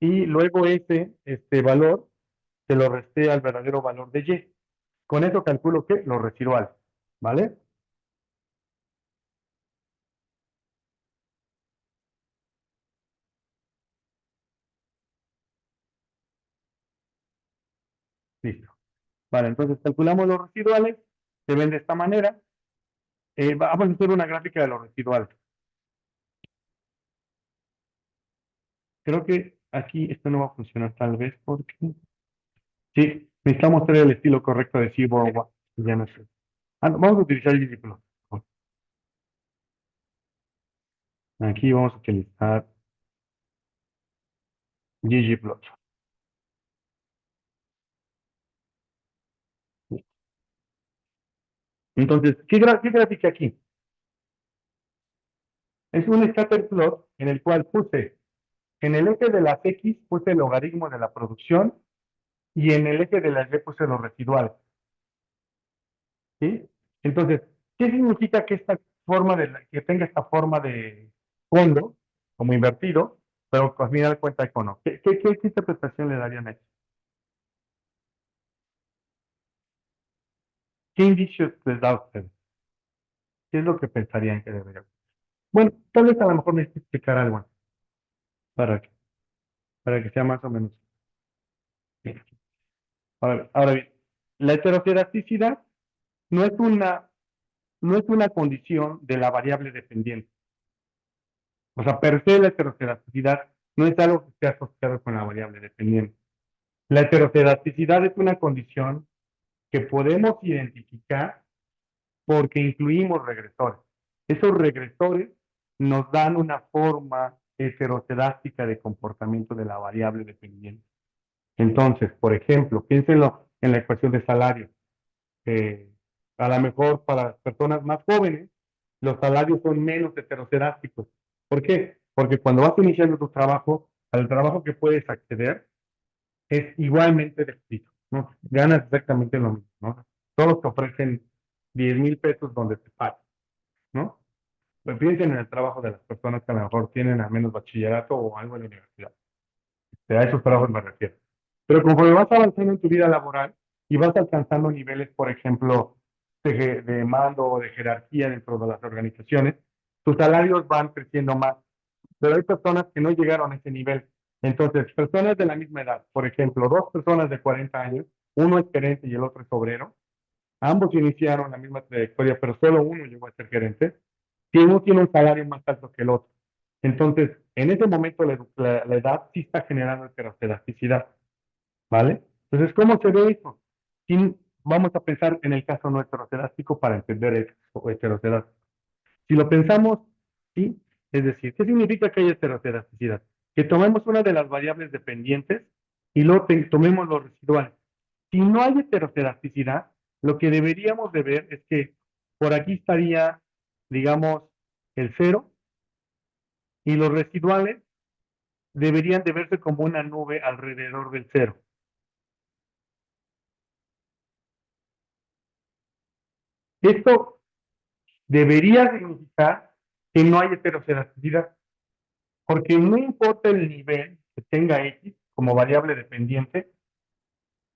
y luego este valor se lo resté al verdadero valor de Y. Con eso calculo que lo residual, ¿vale? Listo. Vale, entonces calculamos los residuales, se ven de esta manera. Vamos a hacer una gráfica de los residuales. Creo que aquí esto no va a funcionar tal vez porque sí, necesitamos tener el estilo correcto de Cibo. Ya no sé. Ah, no, vamos a utilizar ggplot. Aquí vamos a utilizar ggplot. Entonces, ¿qué gráfica aquí? Es un scatter plot en el cual puse, en el eje de las X puse el logaritmo de la producción y en el eje de las Y puse los residuales. ¿Sí? Entonces, ¿qué significa que esta que tenga esta forma de fondo, como invertido, pero al final de cuentas cono? ¿Qué interpretación le darían a eso? ¿Qué indicios les da a ustedes? ¿Qué es lo que pensarían que debería? Bueno, tal vez a lo mejor necesito explicar algo para que, para que sea más o menos. Bien. Ahora bien, la heterocedasticidad no es una, no es una condición de la variable dependiente. O sea, per se la heterocedasticidad no es algo que esté asociado con la variable dependiente. La heterocedasticidad es una condición que podemos identificar porque incluimos regresores. Esos regresores nos dan una forma heterocedástica de comportamiento de la variable dependiente. Entonces, por ejemplo, piénsenlo en la ecuación de salario. Eh, a lo mejor para las personas más jóvenes, los salarios son menos heterocedásticos. ¿Por qué? Porque cuando vas iniciando tu trabajo, al trabajo que puedes acceder, es igualmente descrito, ¿no? Ganas exactamente lo mismo, ¿no? Todos te ofrecen 10,000 pesos donde te pagan, ¿no? Pues piensen en el trabajo de las personas que a lo mejor tienen al menos bachillerato o algo en la universidad. A esos trabajos me refiero. Pero conforme vas avanzando en tu vida laboral y vas alcanzando niveles, por ejemplo, de mando o de jerarquía dentro de las organizaciones, tus salarios van creciendo más. Pero hay personas que no llegaron a ese nivel. Entonces, personas de la misma edad, por ejemplo, dos personas de 40 años, uno es gerente y el otro es obrero, ambos iniciaron la misma trayectoria, pero solo uno llegó a ser gerente, si uno tiene un salario más alto que el otro. Entonces, en ese momento la edad sí está generando heterocedasticidad, ¿vale? Entonces, ¿cómo se ve eso? Vamos a pensar en el caso no heterocedástico para entender el heterocedástico. Si lo pensamos, sí, es decir, ¿qué significa que hay heterocedasticidad? Que tomemos una de las variables dependientes y luego tomemos los residuales. Si no hay heterocedasticidad, lo que deberíamos de ver es que por aquí estaría, digamos, el cero y los residuales deberían de verse como una nube alrededor del cero. Esto debería significar que no hay heterocedasticidad, porque no importa el nivel que tenga X como variable dependiente,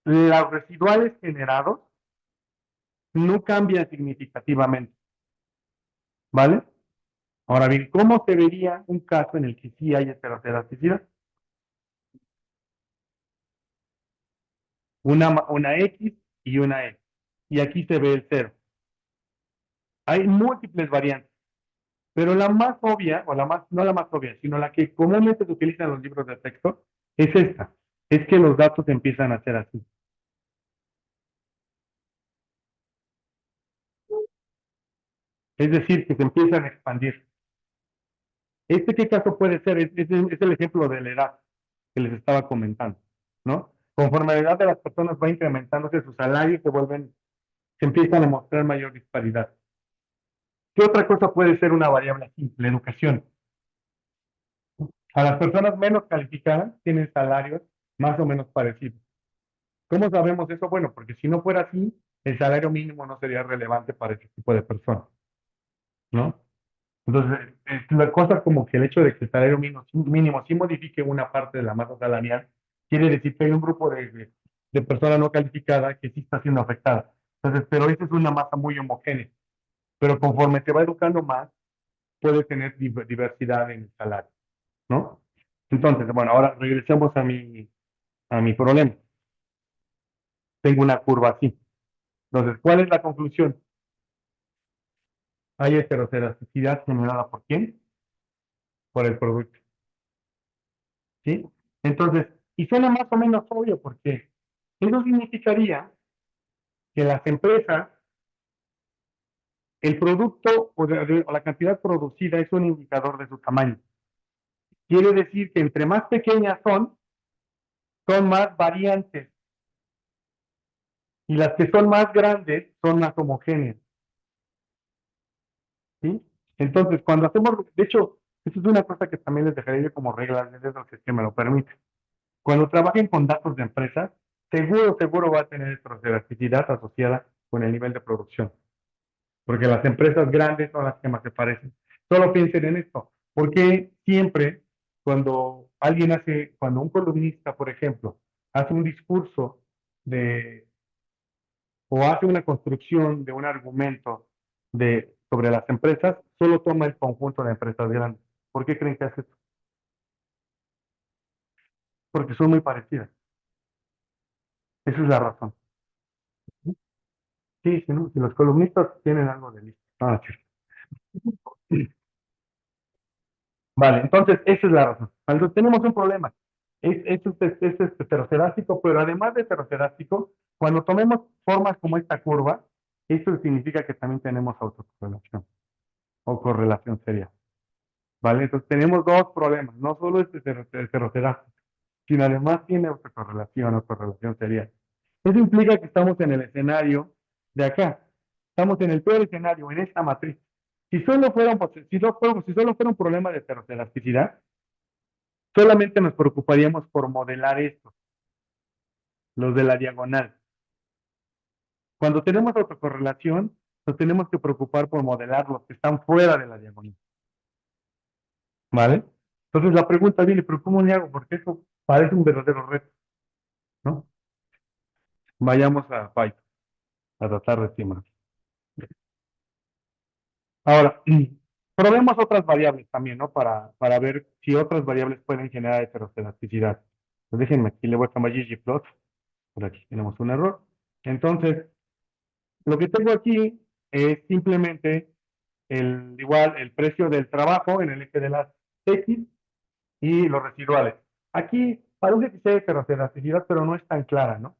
los residuales generados no cambian significativamente, ¿vale? Ahora bien, ¿cómo se vería un caso en el que sí hay heterocedasticidad? Una X y una E. Y aquí se ve el cero. Hay múltiples variantes, pero la más obvia, o la más, no la más obvia, sino la que comúnmente se utiliza en los libros de texto, es esta. Es que los datos empiezan a ser así. Es decir, que se empiezan a expandir. ¿Este qué caso puede ser? Es el ejemplo de la edad que les estaba comentando, ¿no? Conforme la edad de las personas va incrementándose, sus salarios se empiezan a mostrar mayor disparidad. ¿Qué otra cosa puede ser una variable simple? La educación. A las personas menos calificadas tienen salarios más o menos parecidos. ¿Cómo sabemos eso? Bueno, porque si no fuera así, el salario mínimo no sería relevante para ese tipo de personas, ¿no? Entonces, la cosa como que el hecho de que el salario mínimo sí modifique una parte de la masa salarial, quiere decir que hay un grupo de personas no calificadas que sí está siendo afectada. Entonces, pero esa es una masa muy homogénea. Pero conforme se va educando más, puede tener diversidad en el salario, ¿no? Entonces, bueno, ahora regresemos a mi problema. Tengo una curva así. Entonces, ¿cuál es la conclusión? Hay heterocedasticidad generada por quién? Por el producto, ¿sí? Entonces, y suena más o menos obvio porque eso significaría que las empresas, el producto o la cantidad producida es un indicador de su tamaño. Quiere decir que entre más pequeñas son más variantes y las que son más grandes son más homogéneas, ¿sí? Entonces, cuando hacemos, de hecho, eso es una cosa que también les dejaré yo como regla de dedo, si es que me lo permite. Cuando trabajen con datos de empresas, seguro va a tener heterogeneidad asociada con el nivel de producción, porque las empresas grandes son las que más se parecen. Solo piensen en esto, porque siempre cuando un columnista, por ejemplo, hace un discurso de, o hace una construcción de un argumento sobre las empresas, solo toma el conjunto de empresas grandes. ¿Por qué creen que hace eso? Porque son muy parecidas. Esa es la razón. Sí, sí, ¿no? Si los columnistas tienen algo de listo. Ah, cierto. Vale, entonces esa es la razón. Cuando tenemos un problema, es heterocedástico, pero además de heterocedástico, cuando tomemos formas como esta curva, eso significa que también tenemos autocorrelación o correlación serial. ¿Vale? Entonces tenemos dos problemas, no solo es heterocedástico, sino además tiene autocorrelación o correlación serial. Eso implica que estamos en el escenario de acá. Estamos en el peor escenario, en esta matriz. Si solo fuera un problema de heterocedasticidad, solamente nos preocuparíamos por modelar estos, los de la diagonal. Cuando tenemos autocorrelación, nos tenemos que preocupar por modelar los que están fuera de la diagonal. ¿Vale? Entonces la pregunta viene, pero ¿cómo le hago? Porque eso parece un verdadero reto, ¿no? Vayamos a Python, a tratar de estimar. Ahora, probemos otras variables también, ¿no? Para ver si otras variables pueden generar heterocedasticidad. Pues déjenme aquí, le voy a cambiar ggplot. Por aquí tenemos un error. Entonces, lo que tengo aquí es simplemente igual el precio del trabajo en el eje de las X y los residuales. Aquí parece que sí hay heterocedasticidad, pero no es tan clara, ¿no?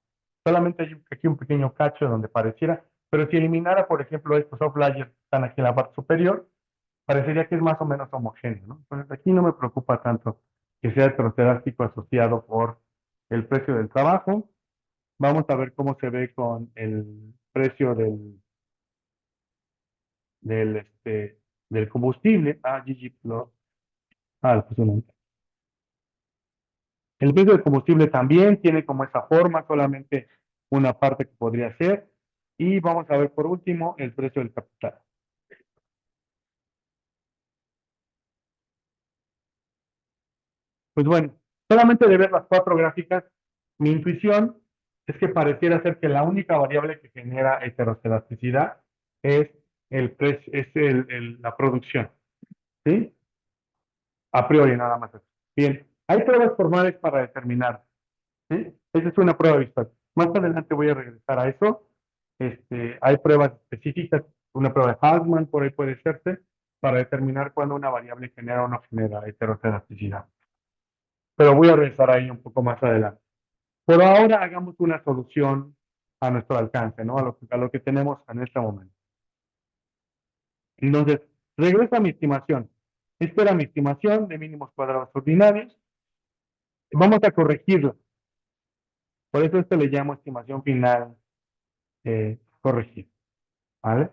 Solamente hay aquí un pequeño cacho donde pareciera, pero si eliminara, por ejemplo, estos outliers que están aquí en la parte superior, parecería que es más o menos homogéneo, ¿no? Entonces aquí no me preocupa tanto que sea heterocedástico asociado por el precio del trabajo. Vamos a ver cómo se ve con el precio del combustible. ggplot. Pues el precio del combustible también tiene como esa forma, solamente una parte que podría ser. Y vamos a ver por último el precio del capital. Pues bueno, solamente de ver las cuatro gráficas, mi intuición es que pareciera ser que la única variable que genera heteroscedaticidad es la producción, ¿sí? A priori nada más. Bien, hay pruebas formales para determinar, ¿sí? Esa es una prueba visual. Más adelante voy a regresar a eso. Hay pruebas específicas, una prueba de Hartman por ahí puede serse, para determinar cuándo una variable genera o no genera heteroscedaticidad. Pero voy a regresar ahí un poco más adelante. Por ahora hagamos una solución a nuestro alcance, ¿no? A lo que tenemos en este momento. Entonces, regreso a mi estimación. Esta era mi estimación de mínimos cuadrados ordinarios. Vamos a corregirla. Por eso esto le llamo estimación final corregida. ¿Vale?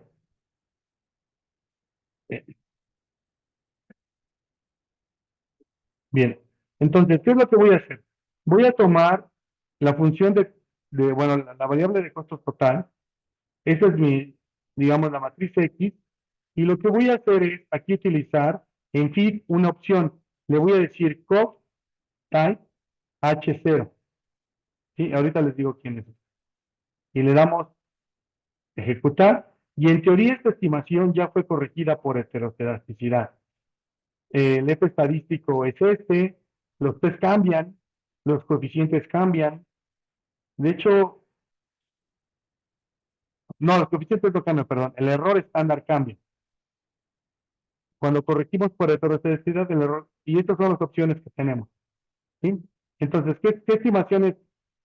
Eh, Bien. Entonces, ¿qué es lo que voy a hacer? Voy a tomar la función bueno, la variable de costos total. Esa es digamos, la matriz X. Y lo que voy a hacer es aquí utilizar en feed una opción. Le voy a decir cost type H0. ¿Sí? Ahorita les digo quién es. Y le damos ejecutar. Y en teoría esta estimación ya fue corregida por heteroscedaticidad. El F estadístico es este, los P's cambian, los coeficientes cambian. De hecho, no, los coeficientes no cambian, perdón. El error estándar cambia. Cuando corregimos por heteroscedaticidad, el error, y estas son las opciones que tenemos. ¿Sí? Entonces, ¿qué estimaciones?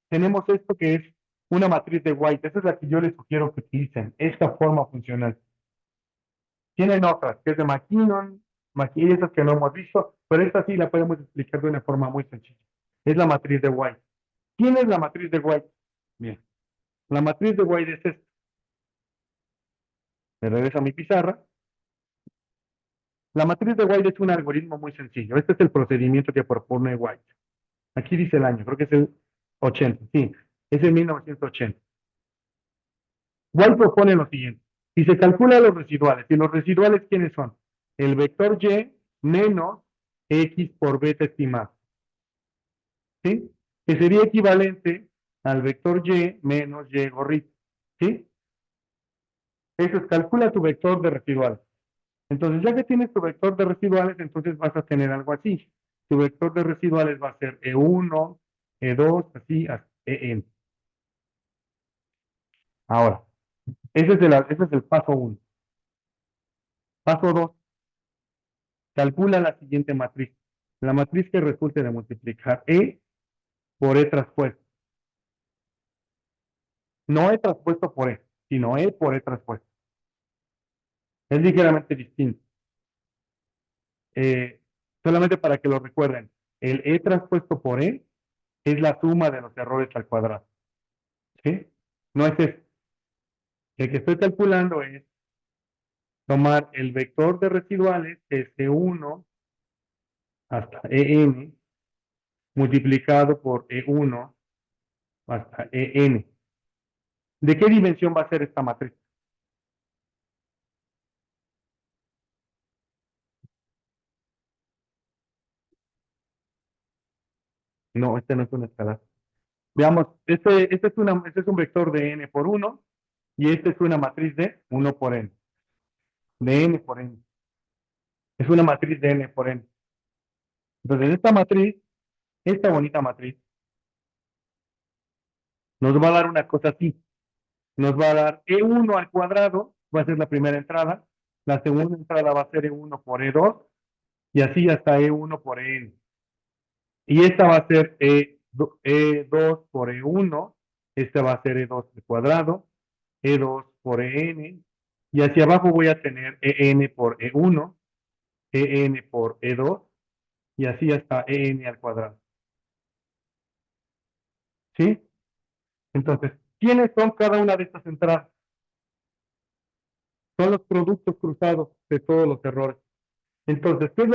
Tenemos esto que es una matriz de White. Esa es la que yo les sugiero que utilicen, esta forma funcional. Tienen otras, que es de McKinnon, y esas que no hemos visto, pero esta sí la podemos explicar de una forma muy sencilla. Es la matriz de White. ¿Quién es la matriz de White? Bien, la matriz de White es esta. Me regreso a mi pizarra. La matriz de White es un algoritmo muy sencillo. Este es el procedimiento que propone White. Aquí dice el año, creo que es el 80, sí, es el 1980. White propone lo siguiente. Si se calcula los residuales, ¿y los residuales quiénes son? El vector Y menos X por beta estimado. ¿Sí? Que sería equivalente al vector Y menos Y gorrito. ¿Sí? Eso es, calcula tu vector de residuales. Entonces, ya que tienes tu vector de residuales, entonces vas a tener algo así. Tu vector de residuales va a ser E1, E2, así, hasta En. Ahora, ese es el paso 1. Paso 2, calcula la siguiente matriz. La matriz que resulte de multiplicar E por E traspuesto. No E traspuesto por E, sino E por E traspuesto. Es ligeramente distinto. Eh, Solamente para que lo recuerden, el E traspuesto por E es la suma de los errores al cuadrado. ¿Sí? No es eso. El que estoy calculando es tomar el vector de residuales, que es E1 hasta En, multiplicado por E1 hasta En. ¿De qué dimensión va a ser esta matriz? No, este no es una escalar. Veamos, este es un vector de n por 1 y este es una matriz de 1 por n, de n por n. Es una matriz de n por n. Entonces, esta bonita matriz, nos va a dar una cosa así. Nos va a dar E1 al cuadrado, va a ser la primera entrada. La segunda entrada va a ser E1 por E2 y así hasta E1 por En. Y esta va a ser E2 por E1. Esta va a ser E2 al cuadrado. E2 por En. Y hacia abajo voy a tener En por E1, En por E2 y así hasta En al cuadrado. ¿Sí? Entonces, ¿quiénes son cada una de estas entradas? Son los productos cruzados de todos los errores. Entonces, ¿qué es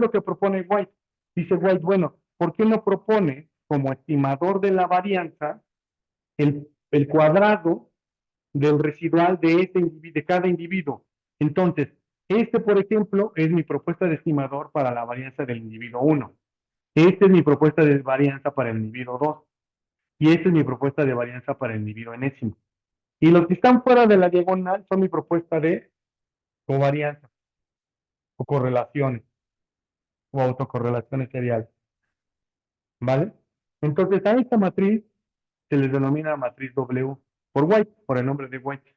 lo que propone White? Dice White, bueno, ¿por qué no propone como estimador de la varianza el cuadrado del residual de cada individuo? Entonces, por ejemplo, es mi propuesta de estimador para la varianza del individuo 1. Esta es mi propuesta de varianza para el individuo 2. Y esta es mi propuesta de varianza para el individuo enésimo. Y los que están fuera de la diagonal son mi propuesta de covarianza o correlaciones o autocorrelaciones seriales. ¿Vale? Entonces a esta matriz se les denomina matriz W por White, por el nombre de White.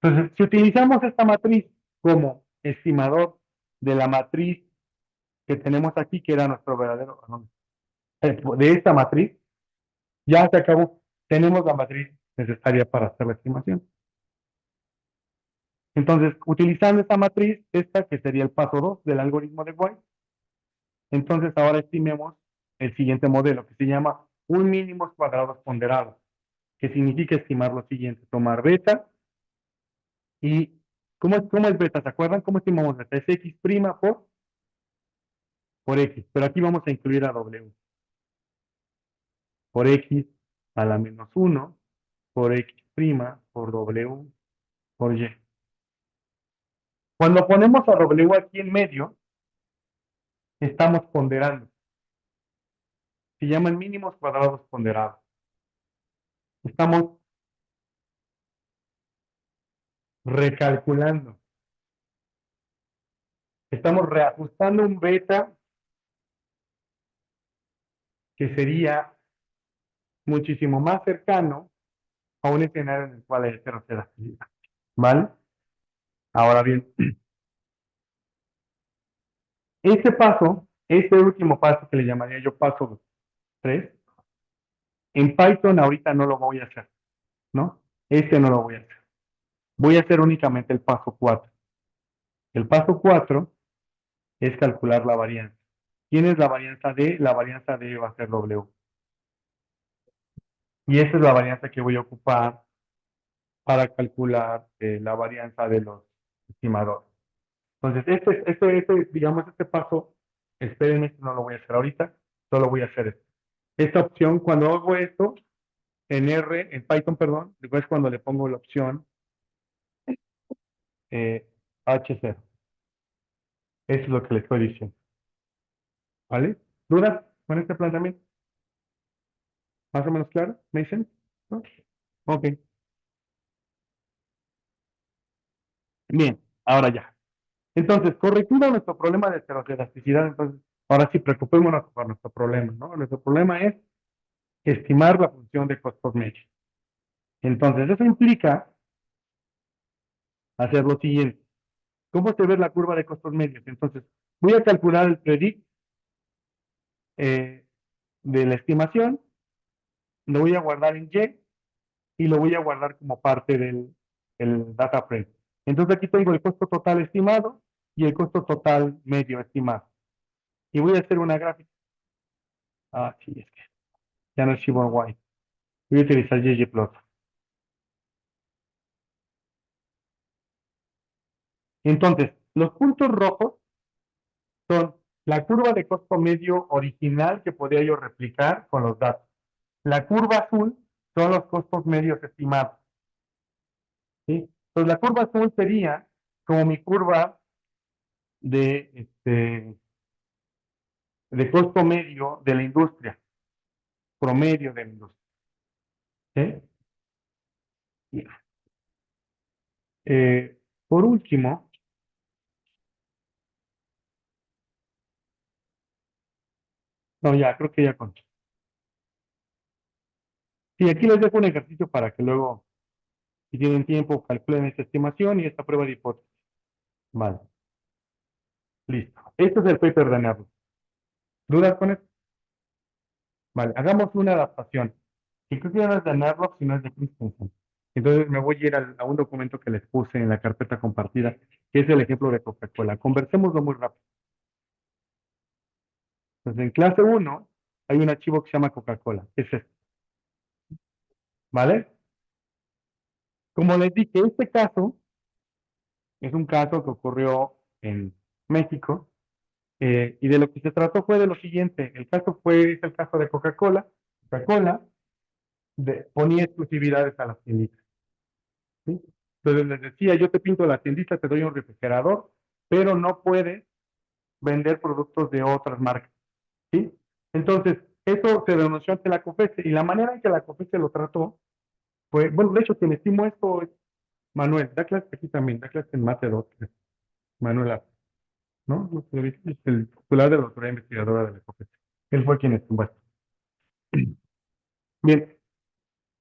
Entonces, si utilizamos esta matriz como estimador de la matriz que tenemos aquí, que era nuestro verdadero, no, de esta matriz, ya se acabó. Tenemos la matriz necesaria para hacer la estimación. Entonces, utilizando esta matriz, esta que sería el paso 2 del algoritmo de White, entonces ahora estimemos el siguiente modelo, que se llama un mínimos cuadrados ponderados, que significa estimar lo siguiente: tomar beta y ¿cómo es beta? ¿Se acuerdan? ¿Cómo estimamos beta? Es x' por x, pero aquí vamos a incluir a w por x a la menos 1 por x' por w por y. Cuando ponemos a w aquí en medio, estamos ponderando. Se llaman mínimos cuadrados ponderados. Estamos recalculando. Estamos reajustando un beta que sería muchísimo más cercano a un escenario en el cual hay cero actividad. ¿Vale? Ahora bien, este último paso que le llamaría yo paso 3, en Python ahorita no lo voy a hacer, ¿no? Este no lo voy a hacer. Voy a hacer únicamente el paso 4. El paso 4 es calcular la varianza. ¿Quién es la varianza D? La varianza D va a ser W. Y esa es la varianza que voy a ocupar para calcular la varianza de los estimadores. Entonces, digamos, este paso, espérenme, esto no lo voy a hacer ahorita, solo voy a hacer esto. Esta opción, cuando hago esto, en Python, perdón, después cuando le pongo la opción H0. Eso es lo que le estoy diciendo. ¿Vale? ¿Dudas con este planteamiento? ¿Más o menos claro? ¿Me dicen? ¿No? Ok. Bien, ahora ya. Entonces, correctura a nuestro problema de heterogeneidad. Entonces, ahora sí, preocupémonos por nuestro problema, ¿no? Nuestro problema es estimar la función de costos medios. Entonces, eso implica hacer lo siguiente. ¿Cómo se ve la curva de costos medios? Entonces, voy a calcular el predict de la estimación, lo voy a guardar en Y y lo voy a guardar como parte del data frame. Entonces, aquí tengo el costo total estimado y el costo total medio estimado. Y voy a hacer una gráfica. Ah, sí, es que ya no es Shibor White. Voy a utilizar ggplot. Entonces, los puntos rojos son la curva de costo medio original que podría yo replicar con los datos. La curva azul son los costos medios estimados. ¿Sí? Entonces, la curva azul sería como mi curva de costo medio de la industria, promedio de la industria. ¿Sí? Por último, no, ya, creo que ya conté. Sí, aquí les dejo un ejercicio para que luego, si tienen tiempo, calculen esta estimación y esta prueba de hipótesis. Vale, listo. Este es el paper de Nerlo. ¿Dudas con esto? Vale, hagamos una adaptación. Y creo que ya no es de Nerlo, sino es de Christensen. Entonces me voy a ir a un documento que les puse en la carpeta compartida, que es el ejemplo de Coca-Cola. Conversémoslo muy rápido. Entonces, en clase 1 hay un archivo que se llama Coca-Cola. Es este, ¿vale? Como les dije, este caso es un caso que ocurrió en México, y de lo que se trató fue de lo siguiente. Es el caso de Coca-Cola. Coca-Cola ponía exclusividades a las tienditas. ¿Sí? Entonces les decía, yo te pinto la tiendita, te doy un refrigerador, pero no puedes vender productos de otras marcas. ¿sí? Entonces, eso se denunció ante la COFESE y la manera en que la COFESE lo trató fue, bueno, de hecho, quien estimó esto es Manuel, da clase aquí también, da clase en Mate 2, Manuel Arce, ¿no? No sé, es el titular de la autoridad investigadora de la COFESE. Él fue quien estimó esto. Bien,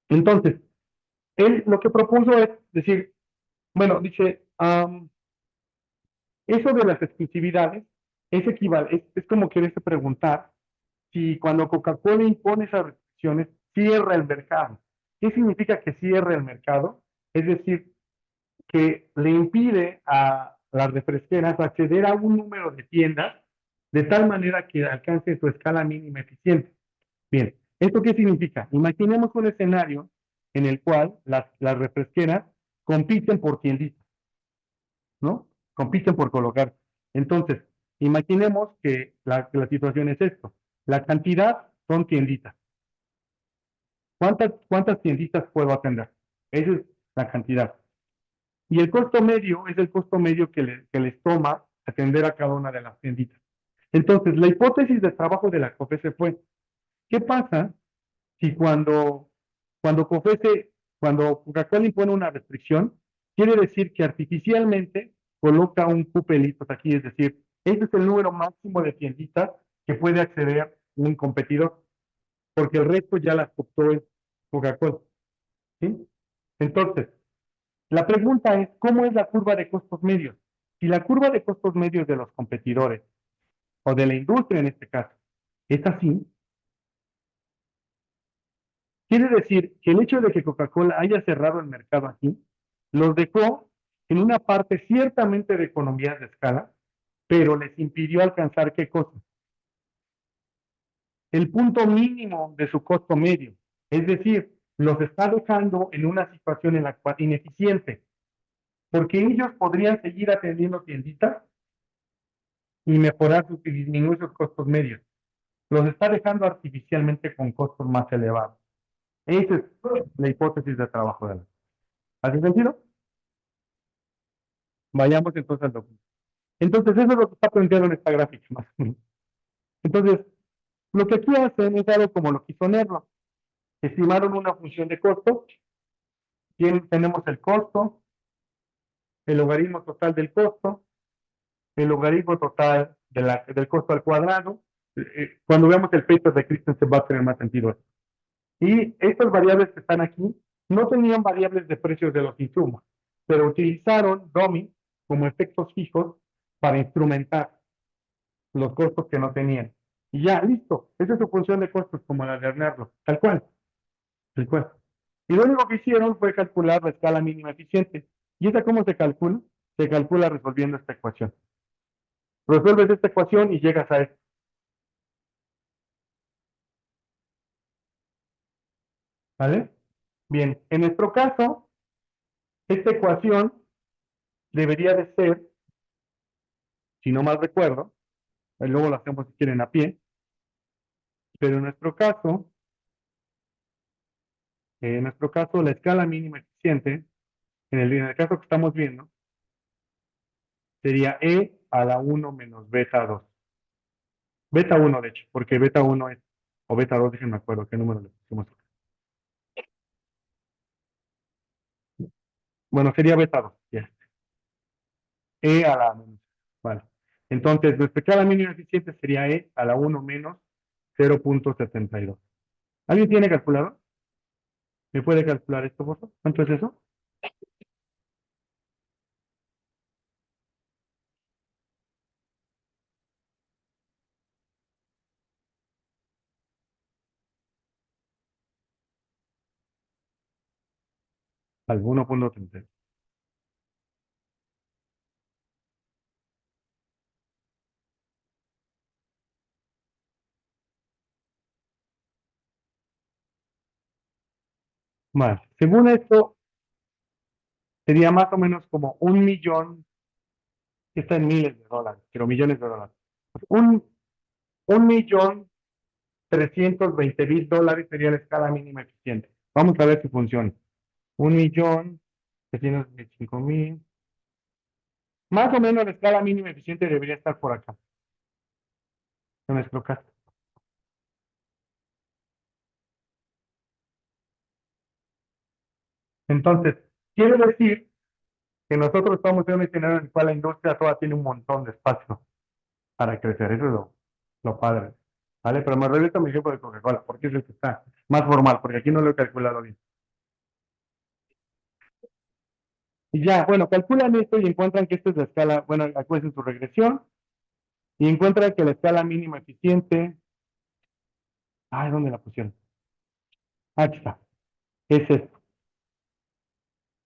entonces, él lo que propuso es decir, bueno, dice, eso de las exclusividades es como quererse preguntar si cuando Coca-Cola impone esas restricciones, cierra el mercado. ¿Qué significa que cierra el mercado? Es decir, que le impide a las refresqueras acceder a un número de tiendas de tal manera que alcance su escala mínima eficiente. Bien, ¿esto qué significa? Imaginemos un escenario en el cual las refresqueras compiten por tienditas, ¿no? Compiten por colocar. Entonces, imaginemos que la situación es esto. La cantidad son tienditas. ¿Cuántas tienditas puedo atender? Esa es la cantidad. Y el costo medio es el costo medio que les toma atender a cada una de las tienditas. Entonces, la hipótesis de trabajo de la COFESE fue, ¿qué pasa si cuando Coca-Cola impone una restricción, quiere decir que artificialmente coloca un cupelitos aquí, es decir, ese es el número máximo de tienditas que puede acceder un competidor, porque el resto ya las optó en Coca-Cola, ¿sí? Entonces, la pregunta es, ¿cómo es la curva de costos medios? Si la curva de costos medios de los competidores, o de la industria en este caso, es así, quiere decir que el hecho de que Coca-Cola haya cerrado el mercado aquí, los dejó en una parte ciertamente de economías de escala, pero les impidió alcanzar qué cosa? El punto mínimo de su costo medio. Es decir, los está dejando en una situación en la cual ineficiente, porque ellos podrían seguir atendiendo tienditas y mejorar y disminuir sus costos medios. Los está dejando artificialmente con costos más elevados. Esa es la hipótesis de trabajo de la. ¿Hace sentido? Vayamos entonces al documento. Entonces, eso es lo que está planteado en esta gráfica, más o menos. Entonces, lo que aquí hacen es algo como lo que hizo Nerlo. Estimaron una función de costo. Tenemos el costo, el logaritmo total del costo, el logaritmo total del costo al cuadrado. Cuando veamos el paper de Christensen va a tener más sentido. Y estas variables que están aquí no tenían variables de precios de los insumos, pero utilizaron dummy como efectos fijos para instrumentar los costos que no tenían. Y ya, listo. Esa es su función de costos, como la de Arnardo. Tal cual. Tal cual. Y lo único que hicieron fue calcular la escala mínima eficiente. ¿Y esa cómo se calcula? Se calcula resolviendo esta ecuación. Resuelves esta ecuación y llegas a esto. ¿Vale? Bien, en nuestro caso, esta ecuación debería de ser, si no mal recuerdo, luego lo hacemos si quieren a pie, pero en nuestro caso, la escala mínima eficiente, en el caso que estamos viendo, sería E a la 1 menos beta 2. Beta 1, de hecho, porque beta 1 es, o beta 2, déjenme acuerdo qué número le pusimos. Bueno, sería beta 2, ya. E a la menos. Vale. Entonces, nuestra escala mínima eficiente sería E a la 1 menos 0.72. ¿Alguien tiene calculador? ¿Me puede calcular esto, por favor? ¿Cuánto es eso? Al 1.30. Más. Según esto, sería más o menos como 1 millón, que está en miles de dólares, pero millones de dólares. Un, 1.320.000 dólares sería la escala mínima eficiente. Vamos a ver si funciona. 1.325.000. Más o menos la escala mínima eficiente debería estar por acá, en nuestro caso. Entonces, quiere decir que nosotros estamos en un escenario en el cual la industria toda tiene un montón de espacio para crecer. Eso es lo padre. ¿Vale? Pero me regreso a mi ejemplo de Coca-Cola, porque es el que está más formal, porque aquí no lo he calculado bien. Y ya, bueno, calculan esto y encuentran que esta es la escala, bueno, acuérdense su regresión, y encuentran que la escala mínima eficiente, ay, ¿dónde la pusieron? Aquí está, es esto.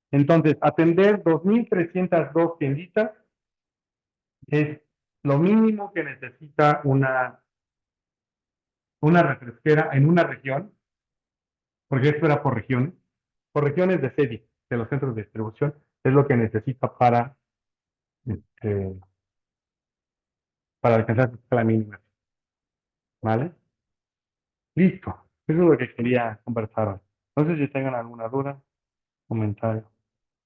Entonces, atender 2.302 tienditas es lo mínimo que necesita una refresquera en una región, porque esto era por regiones de serie de los centros de distribución, es lo que necesita este, para alcanzar su escala mínima. ¿Vale? Listo. Eso es lo que quería conversar hoy. No sé si tengan alguna duda, comentario.